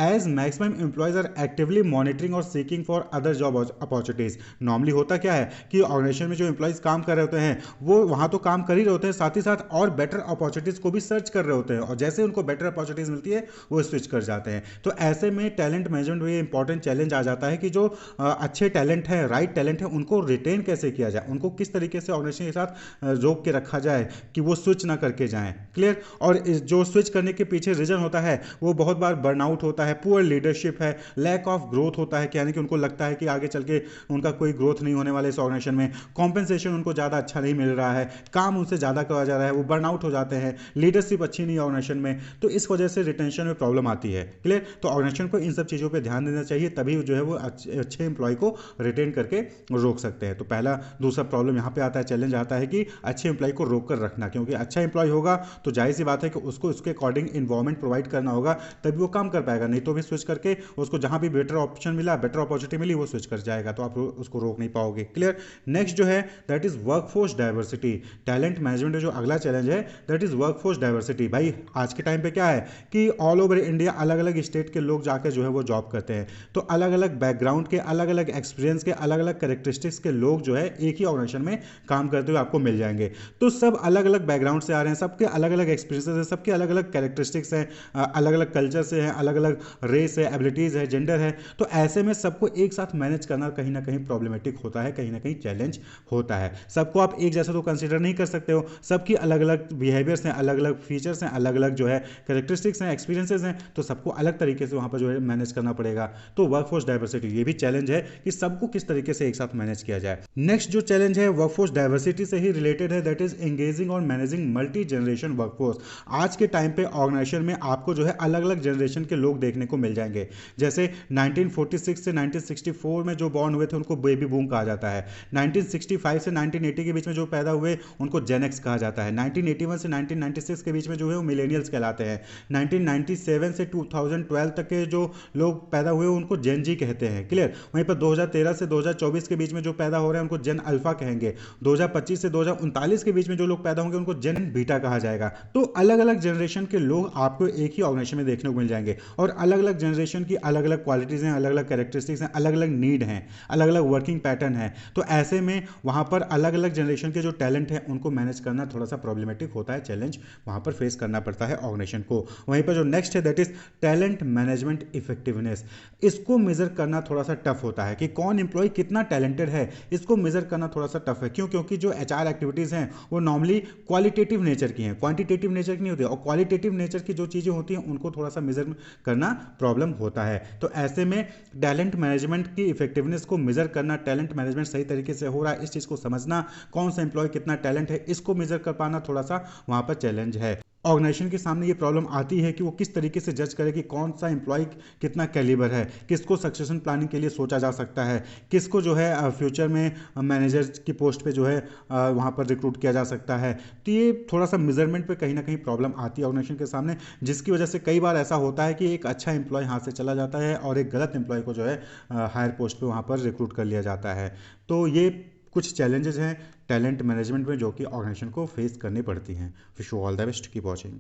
as maximum employees are actively monitoring or seeking for other job opportunities. Normally होता क्या है कि ऑर्गेनाइजेशन में जो एम्प्लॉयज़ काम कर रहे होते हैं वो वहाँ तो काम कर ही रहे होते हैं, साथ ही साथ और बेटर अपॉर्चुनिटीज़ को भी सर्च कर रहे होते हैं, और जैसे उनको बेटर अपॉर्चुनिटीज़ मिलती है वो स्विच कर जाते हैं। तो ऐसे में टैलेंट मैनेजमेंट में इंपॉर्टेंट चैलेंज आ जाता है कि जो अच्छे टैलेंट है, राइट टैलेंट है, उनको रिटेन कैसे किया जाए, उनको किस तरीके से ऑर्गेनाइजेशन के साथ रोक के रखा जाए कि वो स्विच ना करके जाएं, क्लियर। और जो स्विच करने के पीछे रीजन होता है वो बहुत बार बर्नआउट होता है, पुअर लीडरशिप है, लैक ऑफ ग्रोथ होता है, यानी कि उनको लगता है कि आगे चल के उनका कोई ग्रोथ नहीं होने वाला इस ऑर्गेनाइजेशन में, कॉम्पेंसेशन उनको ज़्यादा अच्छा नहीं मिल रहा है, काम उनसे ज़्यादा करवाया जा रहा है, वो बर्नआउट हो जाते हैं, लीडरशिप अच्छी नहीं है ऑर्गेनाइजेशन में, तो इस वजह से रिटेंशन में प्रॉब्लम आती है, क्लियर। तो ऑर्गेनाइजेशन को इन सब चीज़ों पर ध्यान देना चाहिए, तभी जो है वो अच्छे एम्प्लॉय को रिटेन करके रोक सकते हैं। तो पहला दूसरा प्रॉब्लम यहाँ पे आता है, चैलेंज आता है कि अच्छे एम्प्लॉय को रोक कर रखना, क्योंकि अच्छा एम्प्लॉय होगा तो जाहिर सी बात है कि उसको उसके अकॉर्डिंग इन्वायरमेंट प्रोवाइड करना होगा, तभी वो काम कर पाएगा, नहीं तो भी स्विच करके उसको जहां भी बेटर ऑप्शन मिला, बेटर अपॉर्चुनिटी मिली, वो स्विच कर जाएगा, तो आप उसको रोक नहीं पाओगे, क्लियर। नेक्स्ट जो है that is workforce diversity. Talent management में जो अगला चैलेंज है दैट इज वर्कफोर्स डाइवर्सिटी। भाई आज के टाइम पे क्या है कि ऑल ओवर इंडिया अलग अलग स्टेट के लोग जाकर जो है वो जॉब करते हैं, तो अलग अलग बैकग्राउंड के, अलग अलग एक्सपीरियंस के, अलग अलग कैरेक्टरिस्टिक्स के लोग जो है एक ही ऑर्गेनाइजेशन में काम करते हुए आपको मिल जाएंगे। तो सब अलग अलग बैकग्राउंड से आ रहे हैं, सबके अलग अलग एक्सपीरियंसेस हैं, सबके अलग अलग कैरेक्टरिस्टिक्स हैं, अलग अलग कल्चर से हैं, अलग अलग रेस है, एबिलिटीज़ है, जेंडर है। तो ऐसे में सबको एक साथ मैनेज करना कहीं ना कहीं प्रॉब्लमेटिक होता है, कहीं ना कहीं चैलेंज होता है। सबको आप एक जैसा तो कंसिडर नहीं कर सकते हो, सबकी अलग अलग बिहेवियर्स हैं, अलग अलग फीचर्स हैं, अलग अलग जो है कैरेक्टरिस्टिक्स हैं, एक्सपीरियंसेस हैं, तो सबको अलग तरीके से वहाँ पर जो है मैनेज करना पड़ेगा। तो वर्कफोर्स डाइवर्सिटी ये भी चैलेंज है कि सबको किस तरीके से एक साथ मैनेज किया जाए। नेक्स्ट जो चैलेंज है वर्कफोर्स डाइवर्सिटी से ही रिलेटेड है, दैट इज एंगेजिंग और मैनेजिंग मल्टी जनरेशन वर्कफोर्स। आज के टाइम पे ऑर्गेनाइजेशन में आपको जो है अलग अलग जनरेशन के लोग देखने को मिल जाएंगे। जैसे 1946 से 1964 में जो बॉर्न हुए थे उनको बेबी बूम कहा जाता है, 1965 से 1980 के बीच में जो पैदा हुए उनको जेन एक्स कहा जाता है, 1981 से 1996 के बीच में जो है वो मिलेनियल्स कहलाते हैं, 1997 से 2012 तक के जो लोग पैदा हुए उनको जेन जी कहते हैं, क्लियर। वहीं पर 2013 से 2024 के बीच में जो पैदा हो रहे हैं उनको जेन अल्फा कहेंगे, 2025 से 2039 के बीच में जो लोग पैदा होंगे उनको जेन बीटा कहा जाएगा। तो अलग अलग जनरेशन के लोग आपको एक ही ऑर्गेनाइजेशन में देखने को मिल जाएंगे, और अलग अलग जनरेशन की अलग अलग क्वालिटीज़ हैं, अलग अलग कैरेक्टरिस्टिक्स हैं, अलग अलग नीड हैं, अलग अलग वर्किंग पैटर्न है। तो ऐसे में वहाँ पर अलग अलग जनरेशन के जो टैलेंट है उनको मैनेज करना थोड़ा सा प्रॉब्लमेटिक होता है, चैलेंज वहाँ पर फेस करना पड़ता है ऑर्गेनाइजेशन को। वहीं पर जो नेक्स्ट है that is talent management effectiveness. इसको मेजर करना थोड़ा सा टफ होता है कि कौन एम्प्लॉय कितना टैलेंटेड है, इसको मेजर करना थोड़ा सा टफ है। क्यों? क्योंकि जो एचआर एक्टिविटीज़ हैं वो नॉर्मली क्वालिटेटिव नेचर की हैं, क्वांटिटेटिव नेचर की नहीं होती, और क्वालिटेटिव नेचर की जो चीज़ें होती हैं उनको थोड़ा सा मेजर करना प्रॉब्लम होता है। तो ऐसे में टैलेंट मैनेजमेंट की इफेक्टिवनेस को मेजर करना, टैलेंट मैनेजमेंट सही तरीके से हो रहा है इस चीज़ को समझना, कौन सा एम्प्लॉय कितना टैलेंट है इसको मेजर कर पाना थोड़ा सा वहाँ पर चैलेंज है। ऑर्गेनाइजेशन के सामने ये प्रॉब्लम आती है कि वो किस तरीके से जज करे कि कौन सा एम्प्लॉय कितना कैलिबर है, किसको सक्सेशन प्लानिंग के लिए सोचा जा सकता है, किसको जो है फ्यूचर में मैनेजर की पोस्ट पे जो है वहाँ पर रिक्रूट किया जा सकता है। तो ये थोड़ा सा मेजरमेंट पे कहीं ना कहीं प्रॉब्लम आती है ऑर्गेनाइजेशन के सामने, जिसकी वजह से कई बार ऐसा होता है कि एक अच्छा एम्प्लॉय हाथ से चला जाता है और एक गलत एम्प्लॉय को जो है हायर पोस्ट पर वहाँ पर रिक्रूट कर लिया जाता है। तो ये कुछ चैलेंजेस हैं टैलेंट मैनेजमेंट में जो कि ऑर्गेनाइजेशन को फेस करनी पड़ती हैं। Wish you all the best, keep watching.